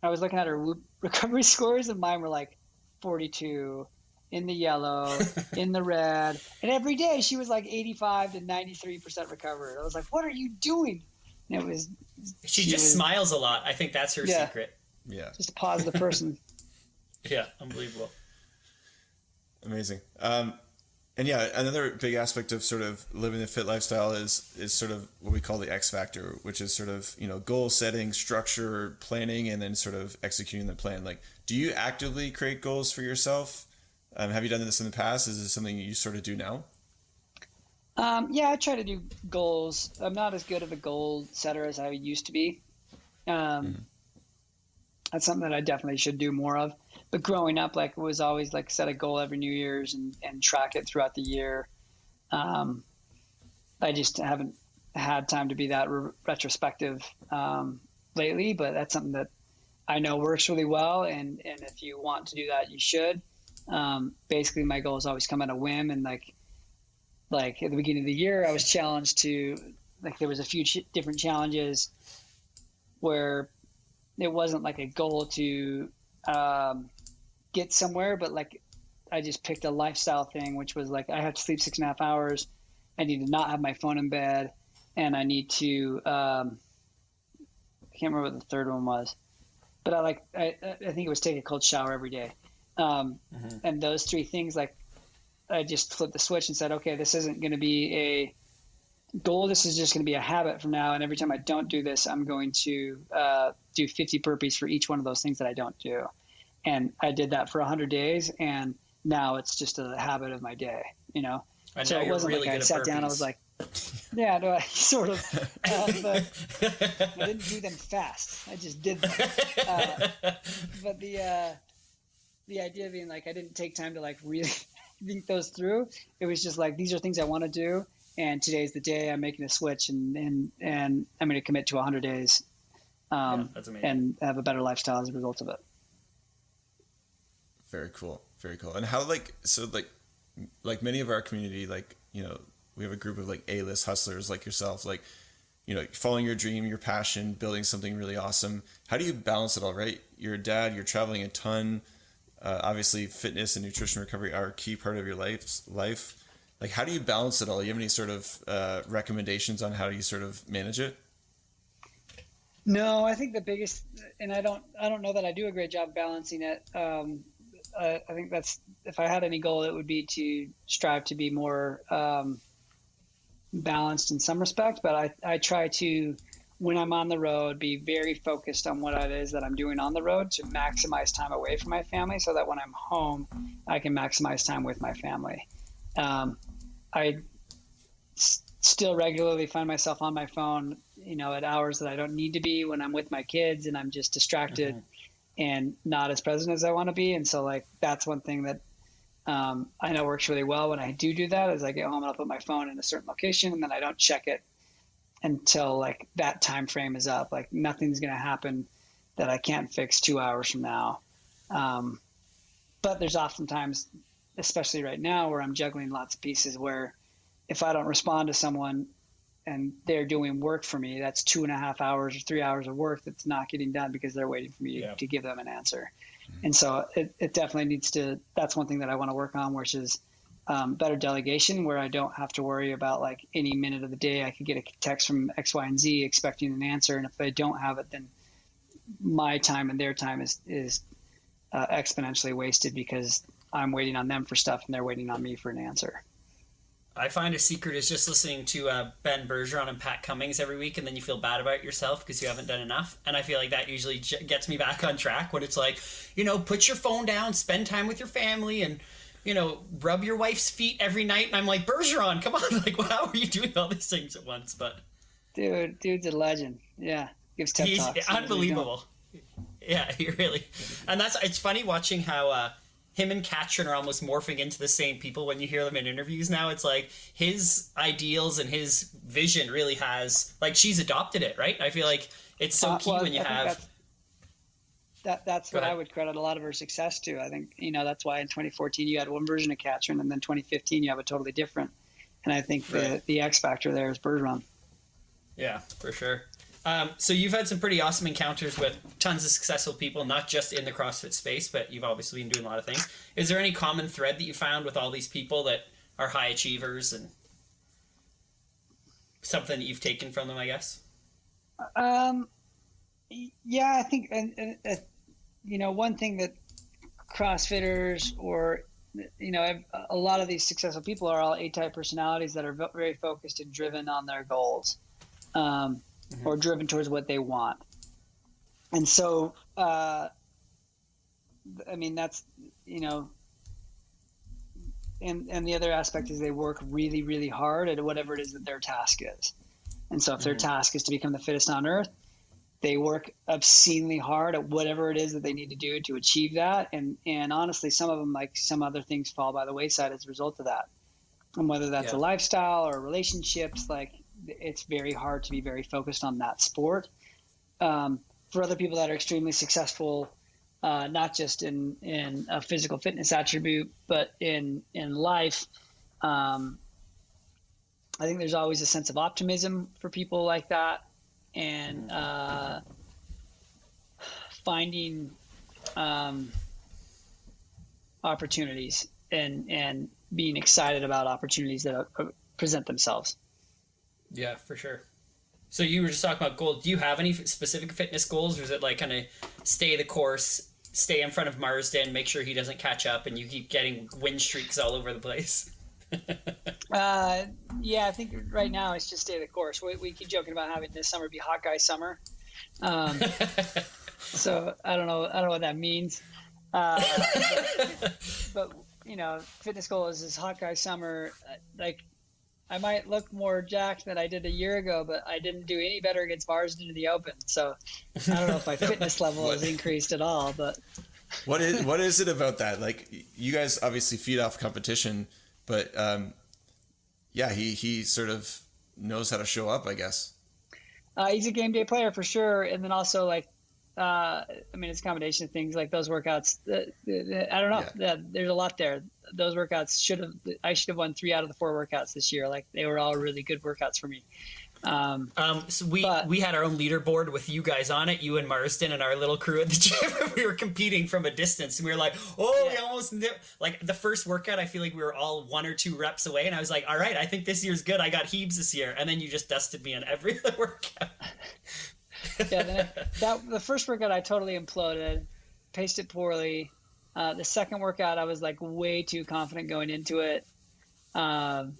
C: was looking at her Whoop recovery scores, and mine were like 42, in the yellow, in the red. And every day she was like 85 to 93% recovered. I was like, what are you doing? And it was.
B: She just smiles a lot. I think that's her secret.
A: Yeah.
C: Just a positive person.
B: Yeah, unbelievable.
A: Amazing. And yeah, another big aspect of sort of living the fit lifestyle is sort of what we call the X factor, which is sort of, goal setting, structure, planning, and then sort of executing the plan. Like, do you actively create goals for yourself? Have you done this in the past? Is this something you sort of do now?
C: Yeah, I try to do goals. I'm not as good of a goal setter as I used to be. That's something that I definitely should do more of. But growing up, like, it was always like set a goal every New Year's and track it throughout the year. I just haven't had time to be that retrospective lately, but that's something that I know works really well. And if you want to do that, you should. Basically, my goals always come at a whim. And like at the beginning of the year, I was challenged to, like, there was a few different challenges where it wasn't like a goal to get somewhere, but like I just picked a lifestyle thing, which was like I have to sleep 6.5 hours. I need to not have my phone in bed, and I need to I can't remember what the third one was, but I think it was take a cold shower every day. And those 3 things, like, I just flipped the switch and said, okay, this isn't going to be a goal. This is just going to be a habit from now. And every time I don't do this, I'm going to do 50 burpees for each one of those things that I don't do. And I did that for 100 days, and now it's just a habit of my day,
B: And
C: so
B: now
C: it wasn't
B: really
C: like I sat down, I was like, yeah, no, I sort of, but I didn't do them fast. I just did them. But the idea being, like, I didn't take time to like really think those through. It was just like, these are things I want to do, and today's the day I'm making a switch, and I'm going to commit to 100 days,
B: that's amazing.
C: and have a better lifestyle as a result of it.
A: Very cool. Very cool. And how, like many of our community, like, we have a group of like A-list hustlers like yourself, like, following your dream, your passion, building something really awesome. How do you balance it all, right? You're a dad, you're traveling a ton. Obviously fitness and nutrition recovery are a key part of your life. Like, how do you balance it all? You have any sort of recommendations on how you sort of manage it?
C: No, I think the biggest, and I don't know that I do a great job balancing it. I think that's, if I had any goal, it would be to strive to be more balanced in some respect. But I try to when I'm on the road, be very focused on what it is that I'm doing on the road to maximize time away from my family, so that when I'm home, I can maximize time with my family. I still regularly find myself on my phone, at hours that I don't need to be, when I'm with my kids and I'm just distracted and not as present as I want to be. And so like, that's one thing that I know works really well when I do that, is I get home and I'll put my phone in a certain location, and then I don't check it until like that time frame is up. Like nothing's going to happen that I can't fix 2 hours from now. But there's oftentimes, especially right now, where I'm juggling lots of pieces, where if I don't respond to someone and they're doing work for me, that's 2.5 hours or 3 hours of work that's not getting done because they're waiting for me to give them an answer. And so it definitely needs to, that's one thing that I want to work on, which is better delegation, where I don't have to worry about like any minute of the day I could get a text from X, Y, and Z expecting an answer. And if I don't have it, then my time and their time is exponentially wasted because I'm waiting on them for stuff and they're waiting on me for an answer.
B: I find a secret is just listening to Ben Bergeron and Pat Cummings every week, and then you feel bad about yourself because you haven't done enough. And I feel like that usually gets me back on track, when it's like, put your phone down, spend time with your family, and rub your wife's feet every night. And I'm like, Bergeron, come on, like, how are you doing all these things at once? But
C: dude's a legend. Yeah, gives TED
B: he's
C: talks.
B: unbelievable. Yeah, he really. And it's funny watching how him and Katrin are almost morphing into the same people when you hear them in interviews now. It's like his ideals and his vision really has, like, she's adopted it, right? I feel like it's so key when you have.
C: That's what I would credit a lot of her success to. I think, that's why in 2014 you had one version of Katrin, and then 2015 you have a totally different. And I think the X factor there is Bergeron.
B: Yeah, for sure. So you've had some pretty awesome encounters with tons of successful people, not just in the CrossFit space, but you've obviously been doing a lot of things. Is there any common thread that you found with all these people that are high achievers, and something that you've taken from them, I guess?
C: Yeah, I think, and one thing that CrossFitters or, a lot of these successful people are all A-type personalities that are very focused and driven on their goals. Or driven towards what they want. And so, that's, and the other aspect is they work really, really hard at whatever it is that their task is. And so if their task is to become the fittest on earth, they work obscenely hard at whatever it is that they need to do to achieve that. And honestly, some of them, like some other things, fall by the wayside as a result of that. And whether that's a lifestyle or relationships, like, it's very hard to be very focused on that sport. For other people that are extremely successful, not just in a physical fitness attribute, but in life, I think there's always a sense of optimism for people like that, and finding opportunities and being excited about opportunities that present themselves.
B: Yeah, for sure. So you were just talking about goals. Do you have any specific fitness goals, or is it like kind of stay the course, stay in front of Marsden, make sure he doesn't catch up, and you keep getting win streaks all over the place?
C: Yeah, I think right now it's just stay the course. We keep joking about having this summer be hot guy summer. So I don't know what that means. But fitness goal is hot guy summer. Like, I might look more jacked than I did a year ago, but I didn't do any better against Marsden in the Open. So I don't know if my fitness level has increased at all. But
A: what is it about that? Like, you guys obviously feed off competition, but he sort of knows how to show up, I guess.
C: He's a game day player for sure, and then also like, it's a combination of things like those workouts. I don't know. Yeah, there's a lot there. Those workouts I should have won 3 out of the 4 workouts this year. Like, they were all really good workouts for me.
B: So we had our own leaderboard with you guys on it, you and Marsden and our little crew at the gym. We were competing from a distance, and we were like, we almost like the first workout. I feel like we were all 1 or 2 reps away, and I was like, all right, I think this year's good. I got Hebes this year, and then you just dusted me on every other workout.
C: Yeah, the first workout I totally imploded, paced it poorly. The second workout I was like way too confident going into it. And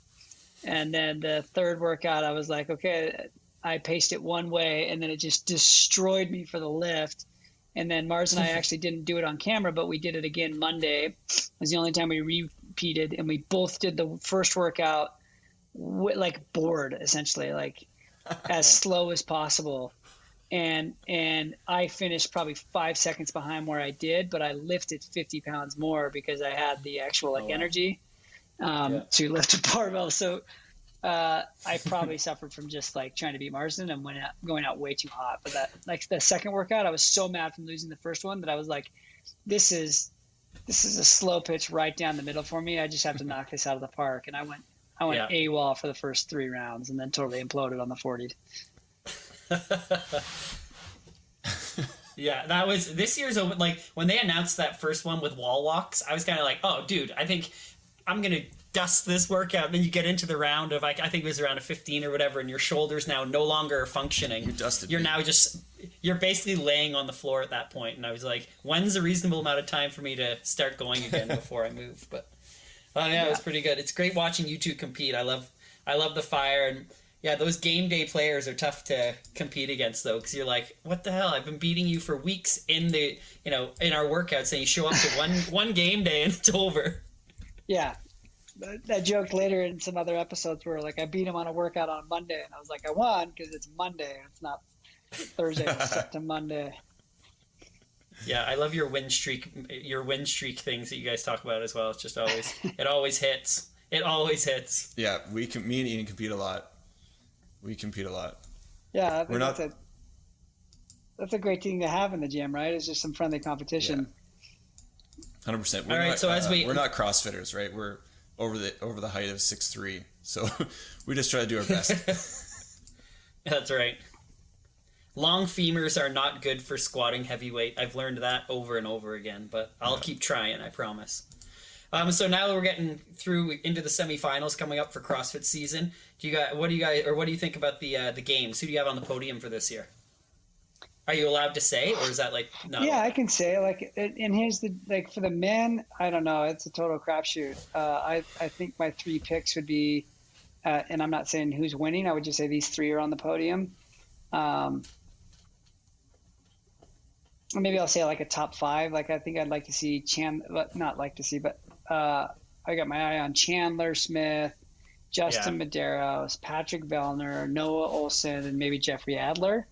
C: then the third workout I was like, okay, I paced it one way, and then it just destroyed me for the lift. And then Mars and I actually didn't do it on camera, but we did it again Monday. It was the only time we repeated, and we both did the first workout like bored, essentially, like as slow as possible. And I finished probably 5 seconds behind where I did, but I lifted 50 pounds more because I had the actual energy to lift a barbell. So I probably suffered from just like trying to beat Marsden and going out way too hot. But that, like the second workout, I was so mad from losing the first one that I was like, this is a slow pitch right down the middle for me. I just have to knock this out of the park. And I went AWOL for the first 3 rounds and then totally imploded on the 40.
B: Yeah, that was this year's, like when they announced that first one with wall walks, I was kind of like, oh dude, I think I'm gonna dust this workout. Then you get into the round of, like, I think it was around a 15 or whatever, and your shoulders now no longer are functioning. You're now you're basically laying on the floor at that point. And I was like, when's a reasonable amount of time for me to start going again before I move? But it was pretty good. It's great watching you two compete. I love the fire. And yeah, those game day players are tough to compete against, though, because you're like, what the hell? I've been beating you for weeks in our workouts, and you show up to one game day and it's over. Yeah.
C: That joke later in some other episodes where, like, I beat him on a workout on Monday, and I was like, I won because it's Monday. It's not Thursday. It's set to Monday.
B: Yeah, I love your win streak things that you guys talk about as well. It's just always it always hits. It always hits.
A: Yeah, me and Ian compete a lot. We compete a lot.
C: Yeah, I think that's a great thing to have in the gym, right? It's just some friendly competition.
A: Yeah. 100%.
B: All right, so we're
A: not CrossFitters, right? We're over the height of 6'3", so we just try to do our best.
B: That's right. Long femurs are not good for squatting heavyweight. I've learned that over and over again, but I'll keep trying, I promise. So now that we're getting through into the semifinals coming up for CrossFit season, what do you think about the games? Who do you have on the podium for this year? Are you allowed to say, or is that like not?
C: Yeah, I can say, like, and here's the, like, for the men, I don't know, it's a total crapshoot. I think my 3 picks would be, and I'm not saying who's winning. I would just say these 3 are on the podium. Maybe I'll say like a top 5. Like, I think I'd like to see I got my eye on Chandler Smith, Justin Medeiros, Patrick Vellner, Noah Olson, and maybe Jeffrey Adler.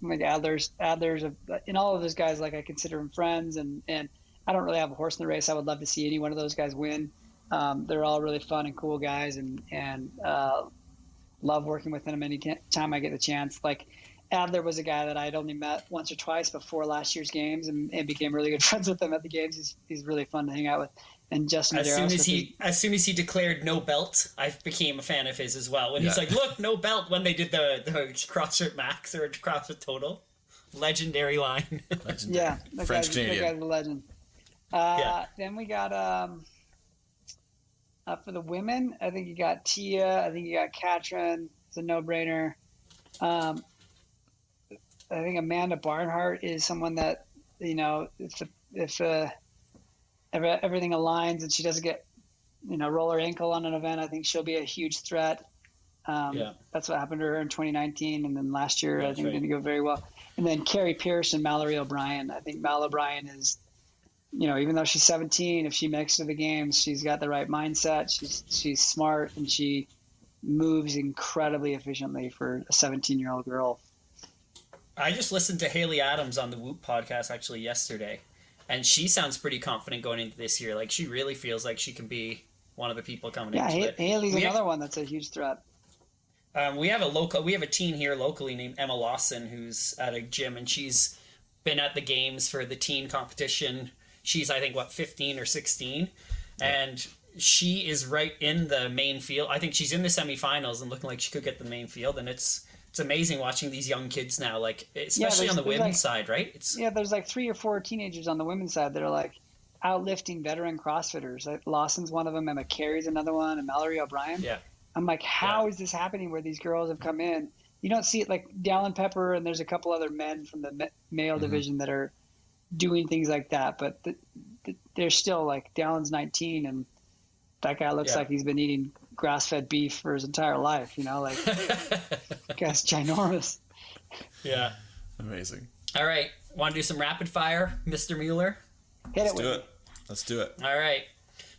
C: Like Adler's and all of those guys, like, I consider them friends, and I don't really have a horse in the race. I would love to see any one of those guys win. They're all really fun and cool guys, and love working with them any time I get the chance. Like, Adler was a guy that I'd only met once or twice before last year's games, and became really good friends with him at the games. He's really fun to hang out with. And Justin Medeiros,
B: as soon as he declared no belt, I became a fan of his as well. When he's like, look, no belt, when they did the CrossFit Max or CrossFit Total. Legendary line.
A: Legendary.
C: Yeah.
A: French Canadian.
C: That guy's a legend. Then we got for the women, I think you got Tia. I think you got Katrin. It's a no-brainer. I think Amanda Barnhart is someone that, if everything aligns and she doesn't get, roll her ankle on an event, I think she'll be a huge threat. That's what happened to her in 2019. And then last year, I think didn't go very well. And then Carrie Pierce and Mallory O'Brien. I think Mal O'Brien is, even though she's 17, if she makes it to the games, she's got the right mindset. She's smart, and she moves incredibly efficiently for a 17-year-old girl.
B: I just listened to Haley Adams on the Whoop podcast actually yesterday, and she sounds pretty confident going into this year. Like, she really feels like she can be one of the people coming into it.
C: Haley's another one that's a huge threat.
B: We have a teen here locally named Emma Lawson, who's at a gym, and she's been at the games for the teen competition. She's, I think, 15 or 16, and she is right in the main field. I think she's in the semifinals and looking like she could get the main field, and it's amazing watching these young kids now, like, especially on the women's side, right?
C: There's like 3 or 4 teenagers on the women's side that are like outlifting veteran CrossFitters. Like, Lawson's one of them, Emma Carey's another one, and Mallory O'Brien.
B: Yeah.
C: I'm like, how is this happening where these girls have come in? You don't see it, like Dallin Pepper, and there's a couple other men from the male division that are doing things like that, but they're still, like, Dallin's 19, and that guy looks like he's been eating grass-fed beef for his entire life, like guy's ginormous.
B: Yeah.
A: Amazing.
B: All right. Want to do some rapid fire, Mr. Mueller?
C: Let's
A: do it.
B: All right.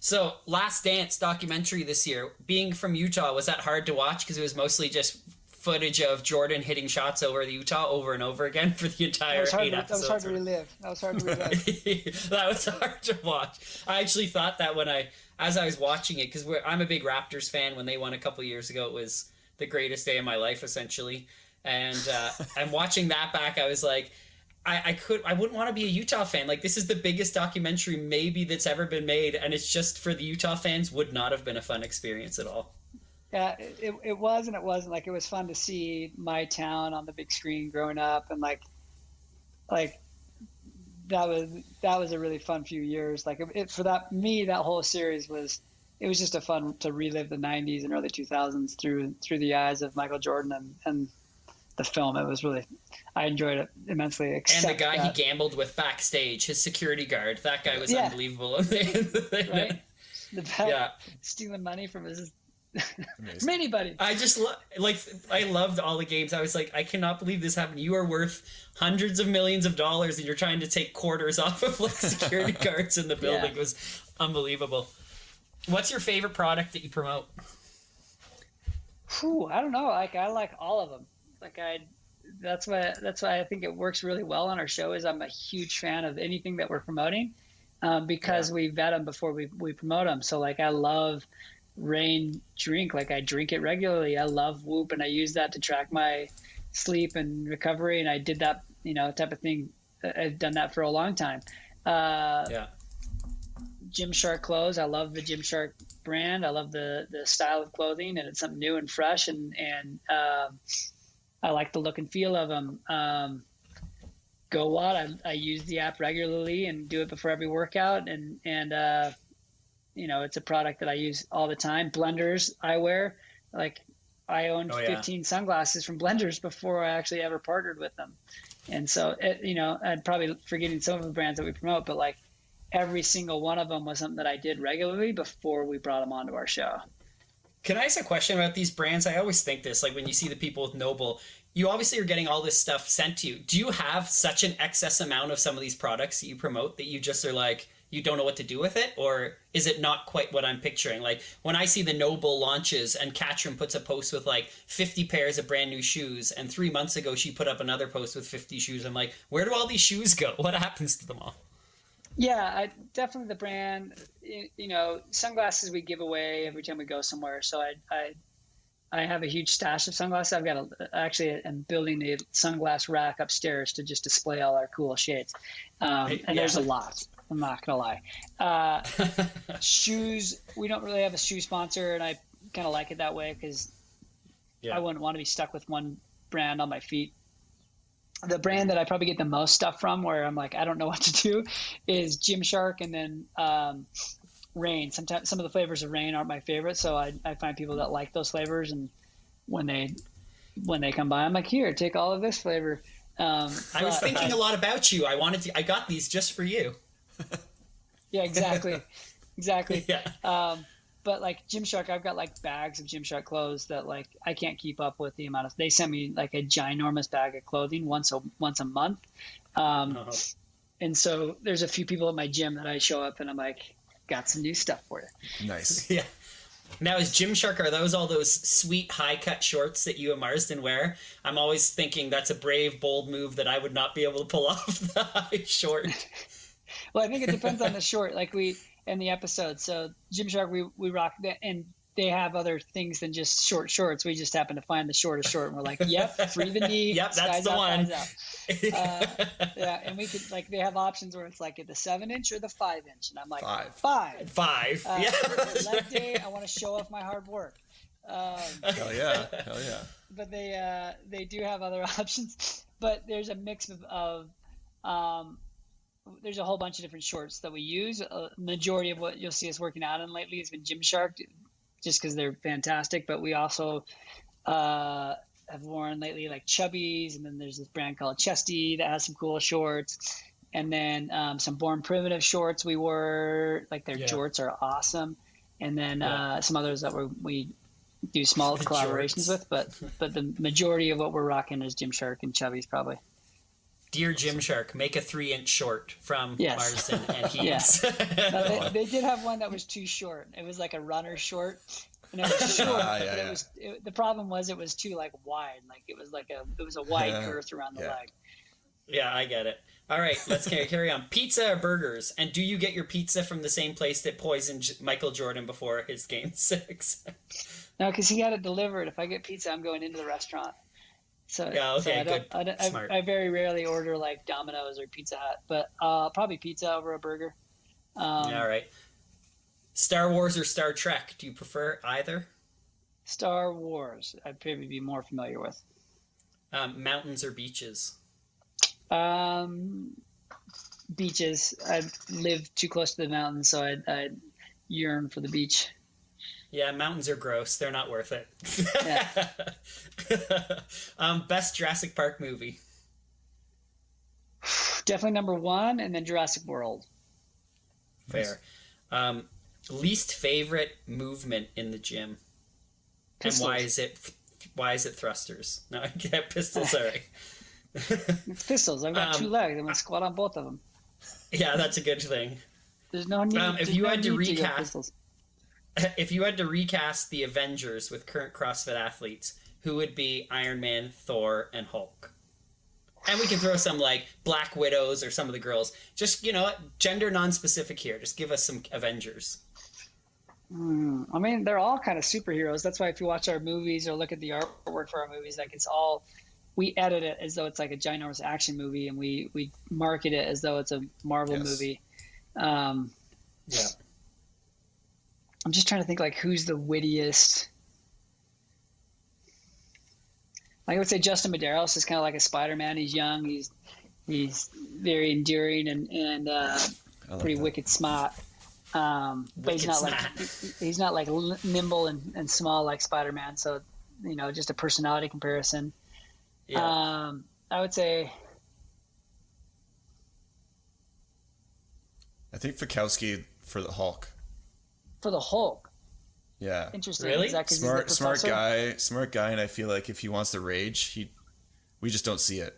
B: So, Last Dance documentary this year. Being from Utah, was that hard to watch? Because it was mostly just footage of Jordan hitting shots over the Utah over and over again for the entire 8 episodes.
C: That was hard to relive.
B: That was hard to watch. I actually thought that as I was watching it, because I'm a big Raptors fan. When they won a couple years ago, it was the greatest day of my life, essentially. And I'm watching that back. I was like, I wouldn't want to be a Utah fan. Like, this is the biggest documentary maybe that's ever been made, and it's just for the Utah fans. Would not have been a fun experience at all.
C: Yeah, it was and it wasn't. Like, it was fun to see my town on the big screen growing up, and like that was a really fun few years. Like, that whole series was just a fun to relive the 90s and early 2000s through the eyes of Michael Jordan and the film. It was really, I enjoyed it immensely.
B: And the guy he gambled with backstage, his security guard, that guy was unbelievable.
C: Right? Stealing money from his many buddies.
B: I loved all the games. I was like, I cannot believe this happened. You are worth hundreds of millions of dollars and you're trying to take quarters off of like security guards in the building. It was unbelievable. What's your favorite product that you promote?
C: I don't know. Like, I like all of them. That's why I think it works really well on our show. Is I'm a huge fan of anything that we're promoting, because we vet them before we promote them. So like, I love Rain drink. Like, I drink it regularly. I love Whoop, and I use that to track my sleep and recovery. And I did that, type of thing. I've done that for a long time. Gymshark clothes. I love the Gymshark brand. I love the style of clothing, and it's something new and fresh. And I like the look and feel of them. Go Watt, I use the app regularly and do it before every workout. And it's a product that I use all the time. Blenders I wear. Like, I owned 15 sunglasses from Blenders before I actually ever partnered with them. And so, I'm probably forgetting some of the brands that we promote, but like, every single one of them was something that I did regularly before we brought them onto our show.
B: Can I ask a question about these brands? I always think this, like when you see the people with Noble, you obviously are getting all this stuff sent to you. Do you have such an excess amount of some of these products that you promote that you just are like, you don't know what to do with it? Or is it not quite what I'm picturing? Like, when I see the Noble launches and Katrin puts a post with like 50 pairs of brand new shoes, and 3 months ago she put up another post with 50 shoes, I'm like, where do all these shoes go? What happens to them all?
C: Yeah, definitely the brand. Sunglasses we give away every time we go somewhere. So I have a huge stash of sunglasses. I'm building a sunglass rack upstairs to just display all our cool shades. There's a lot. I'm not gonna lie. Shoes, we don't really have a shoe sponsor, and I kind of like it that way because I wouldn't want to be stuck with one brand on my feet. The brand that I probably get the most stuff from, where I'm like, I don't know what to do, is Gymshark, and then Rain. Sometimes some of the flavors of Rain aren't my favorite, so I find people that like those flavors, and when they come by, I'm like, here, take all of this flavor.
B: I was thinking a lot about you. I got these just for you.
C: Yeah, exactly.
B: Yeah.
C: But like Gymshark, I've got like bags of Gymshark clothes that like I can't keep up with the amount of. They send me like a ginormous bag of clothing once a month, and so there's a few people at my gym that I show up and I'm like, got some new stuff for you.
A: Nice.
B: Yeah. Now, is Gymshark, are those all those sweet high cut shorts that you and Marsden wear? I'm always thinking that's a brave, bold move that I would not be able to pull off the high short.
C: Well, I think it depends on the short. Like in the episode. So Gymshark, we rock that, and they have other things than just short shorts. We just happen to find the shortest short, and we're like, yep, free the knee.
B: Yep, that's the one.
C: Yeah, and we could like, they have options where it's like at the 7-inch or the 5-inch, and I'm like, five.
B: Yeah.
C: Leg day, I want to show off my hard work.
A: Hell yeah.
C: But they do have other options. But there's a mix of there's a whole bunch of different shorts that we use. Majority of what you'll see us working out in lately has been Gymshark, just because they're fantastic. But we also have worn lately like Chubbies, and then there's this brand called Chesty that has some cool shorts, and then some Born Primitive shorts we wore. Like, their jorts are awesome. and then some others that we do small collaborations with. But the majority of what we're rocking is Gymshark and Chubby's probably.
B: Dear Gymshark, make a 3-inch short from Marsden and Heaps.
C: No, they did have one that was too short. It was like a runner short. And it was short, but the problem was it was too like wide. Like it was a wide girth around the leg.
B: Yeah, I get it. All right, let's carry on. Pizza or burgers? And do you get your pizza from the same place that poisoned Michael Jordan before his Game 6?
C: No, because he had it delivered. If I get pizza, I'm going into the restaurant. So
B: yeah, okay,
C: good.
B: Smart.
C: I very rarely order like Domino's or Pizza Hut, but probably pizza over a burger.
B: All right. Star Wars or Star Trek? Do you prefer either?
C: Star Wars, I'd probably be more familiar with.
B: Mountains or beaches?
C: Beaches. I live too close to the mountains, so I'd yearn for the beach.
B: Yeah, mountains are gross. They're not worth it.
C: Yeah.
B: Best Jurassic Park movie?
C: Definitely number one, and then Jurassic World.
B: Fair. Least favorite movement in the gym? Pistols. And why is it thrusters? No, I get pistols. Sorry.
C: It's pistols. I've got 2 legs. I'm gonna squat on both of them.
B: Yeah, that's a good thing.
C: There's no need.
B: If you had to recast the Avengers with current CrossFit athletes, who would be Iron Man, Thor, and Hulk? And we can throw some like Black Widows or some of the girls. Just, gender non-specific here. Just give us some Avengers.
C: I mean, they're all kind of superheroes. That's why if you watch our movies or look at the artwork for our movies, like it's all, we edit it as though it's like a ginormous action movie, and we market it as though it's a Marvel movie.
B: Yeah.
C: I'm just trying to think like who's the wittiest. Like I would say Justin Medeiros is kind of like a Spider-Man. He's young. He's very endearing and pretty wicked smart. But he's not like nimble and small like Spider-Man. So, just a personality comparison. Yeah. I would say.
A: I think Fikowski for the Hulk.
C: For the Hulk.
A: Yeah.
C: Interesting.
B: Really?
A: Smart guy, and I feel like if he wants to rage, we just don't see it.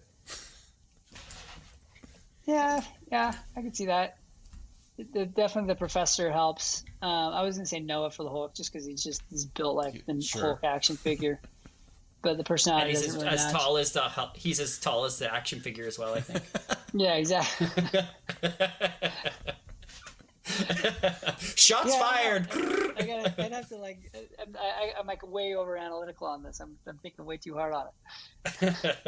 C: Yeah, I can see that. Definitely the professor helps. I was gonna say Noah for the Hulk just because he's built like the Hulk action figure, but the personality doesn't really match.
B: He's as tall as the action figure as well, I think.
C: Yeah, exactly.
B: Shots fired.
C: I'd have to like. I'm like way over analytical on this. I'm thinking way too hard on
B: it.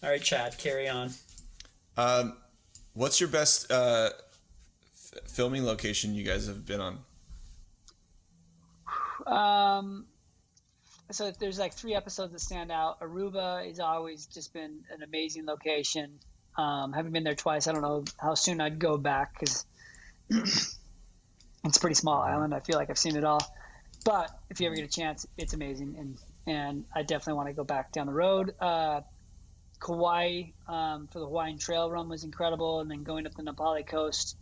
B: All right, Chad, carry on.
A: What's your best filming location you guys have been on?
C: So there's like 3 episodes that stand out. Aruba has always just been an amazing location. Having been there twice, I don't know how soon I'd go back because it's a pretty small island. I feel like I've seen it all. But if you ever get a chance, it's amazing, and I definitely want to go back down the road. Kauai for the Hawaiian Trail Run was incredible, and then going up the Nepali coast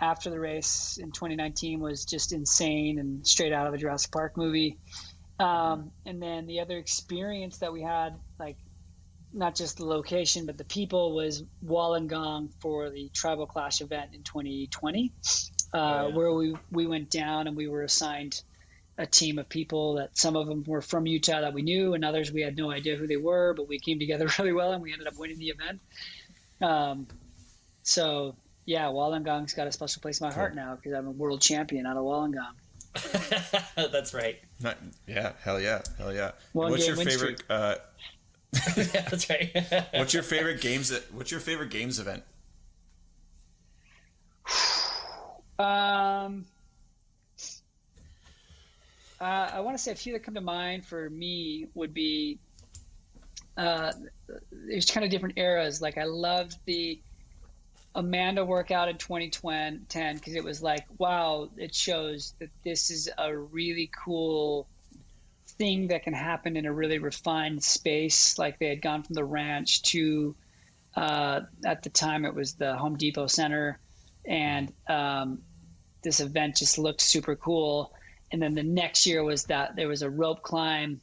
C: after the race in 2019 was just insane and straight out of a Jurassic Park movie. And then the other experience that we had, like not just the location but the people, was Wollongong for the Tribal Clash event in 2020, where we went down and we were assigned a team of people that some of them were from Utah that we knew, and others we had no idea who they were, but we came together really well and we ended up winning the event. So yeah, Wollongong's got a special place in my heart now because I'm a world champion out of Wollongong.
B: That's right.
A: Hell yeah.
C: What's
A: your favorite?
B: Yeah, that's right.
A: What's your favorite games event?
C: I want to say a few that come to mind for me would be there's kind of different eras. Like I loved the Amanda workout in 2010 because it was like, wow, it shows that this is a really cool thing that can happen in a really refined space. Like they had gone from the ranch to at the time it was the Home Depot Center, and this event just looked super cool. And then the next year was that there was a rope climb,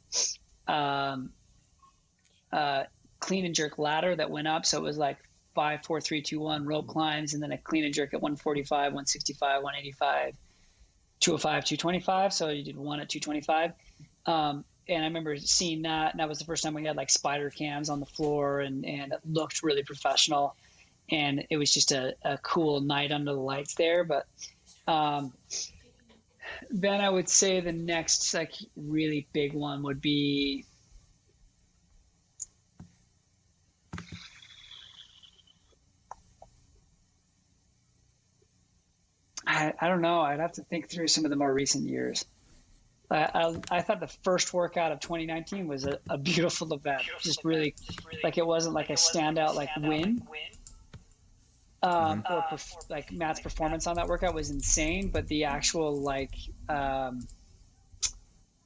C: clean and jerk ladder that went up. So it was like 5, 4, 3, 2, 1 rope climbs, and then a clean and jerk at 145, 165, 185, 205, 225. So you did one at 225. And I remember seeing that, and that was the first time we had like spider cams on the floor, and it looked really professional. And it was just a cool night under the lights there. But then I would say the next like really big one would be I don't know. I'd have to think through some of the more recent years. I thought the first workout of 2019 was a beautiful event. Just really, like it wasn't like a standout like win. Like Matt's performance on that workout was insane, but the actual like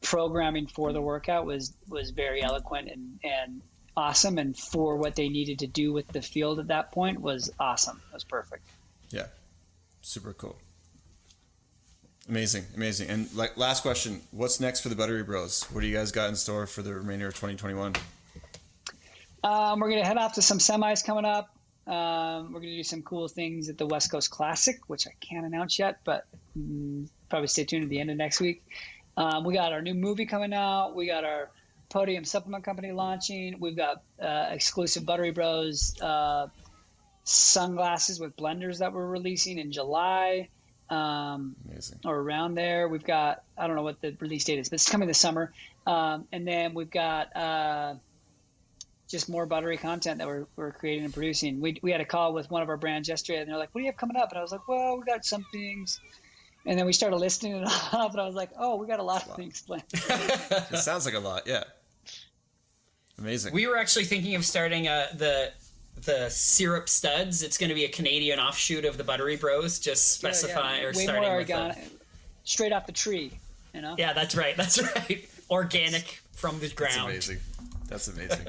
C: programming for the workout was very eloquent and awesome, and for what they needed to do with the field at that point was awesome. It was perfect.
A: Yeah, super cool. Amazing. And like last question, what's next for the Buttery Bros? What do you guys got in store for the remainder of 2021?
C: We're gonna head off to some semis coming up. We're gonna do some cool things at the West Coast Classic, which I can't announce yet, but probably stay tuned at the end of next week. We got our new movie coming out. We got our Podium supplement company launching. We've got exclusive Buttery Bros sunglasses with blenders that we're releasing in July.
A: Amazing.
C: Or around there. We've got, I don't know what the release date is, but it's coming this summer. And then we've got just more buttery content that we're creating and producing. We had a call with one of our brands yesterday, and they're like, what do you have coming up? And I was like, well, we got some things. And then we started listing it off, and I was like, oh, we got a lot of things planned.
A: It sounds like a lot, yeah. Amazing.
B: We were actually thinking of starting the syrup studs. It's going to be a Canadian offshoot of the Buttery Bros. Just specifying or
C: way
B: starting
C: more
B: with
C: straight off the tree, you know.
B: Yeah, that's right. Organic from the ground.
A: That's amazing.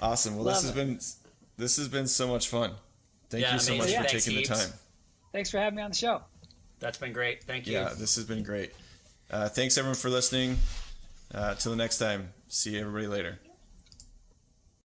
A: Awesome. Well, this has been so much fun. Thank you so much for taking the time.
C: Thanks for having me on the show.
B: That's been great. Thank you.
A: Yeah, this has been great. Thanks everyone for listening. Till the next time. See everybody later.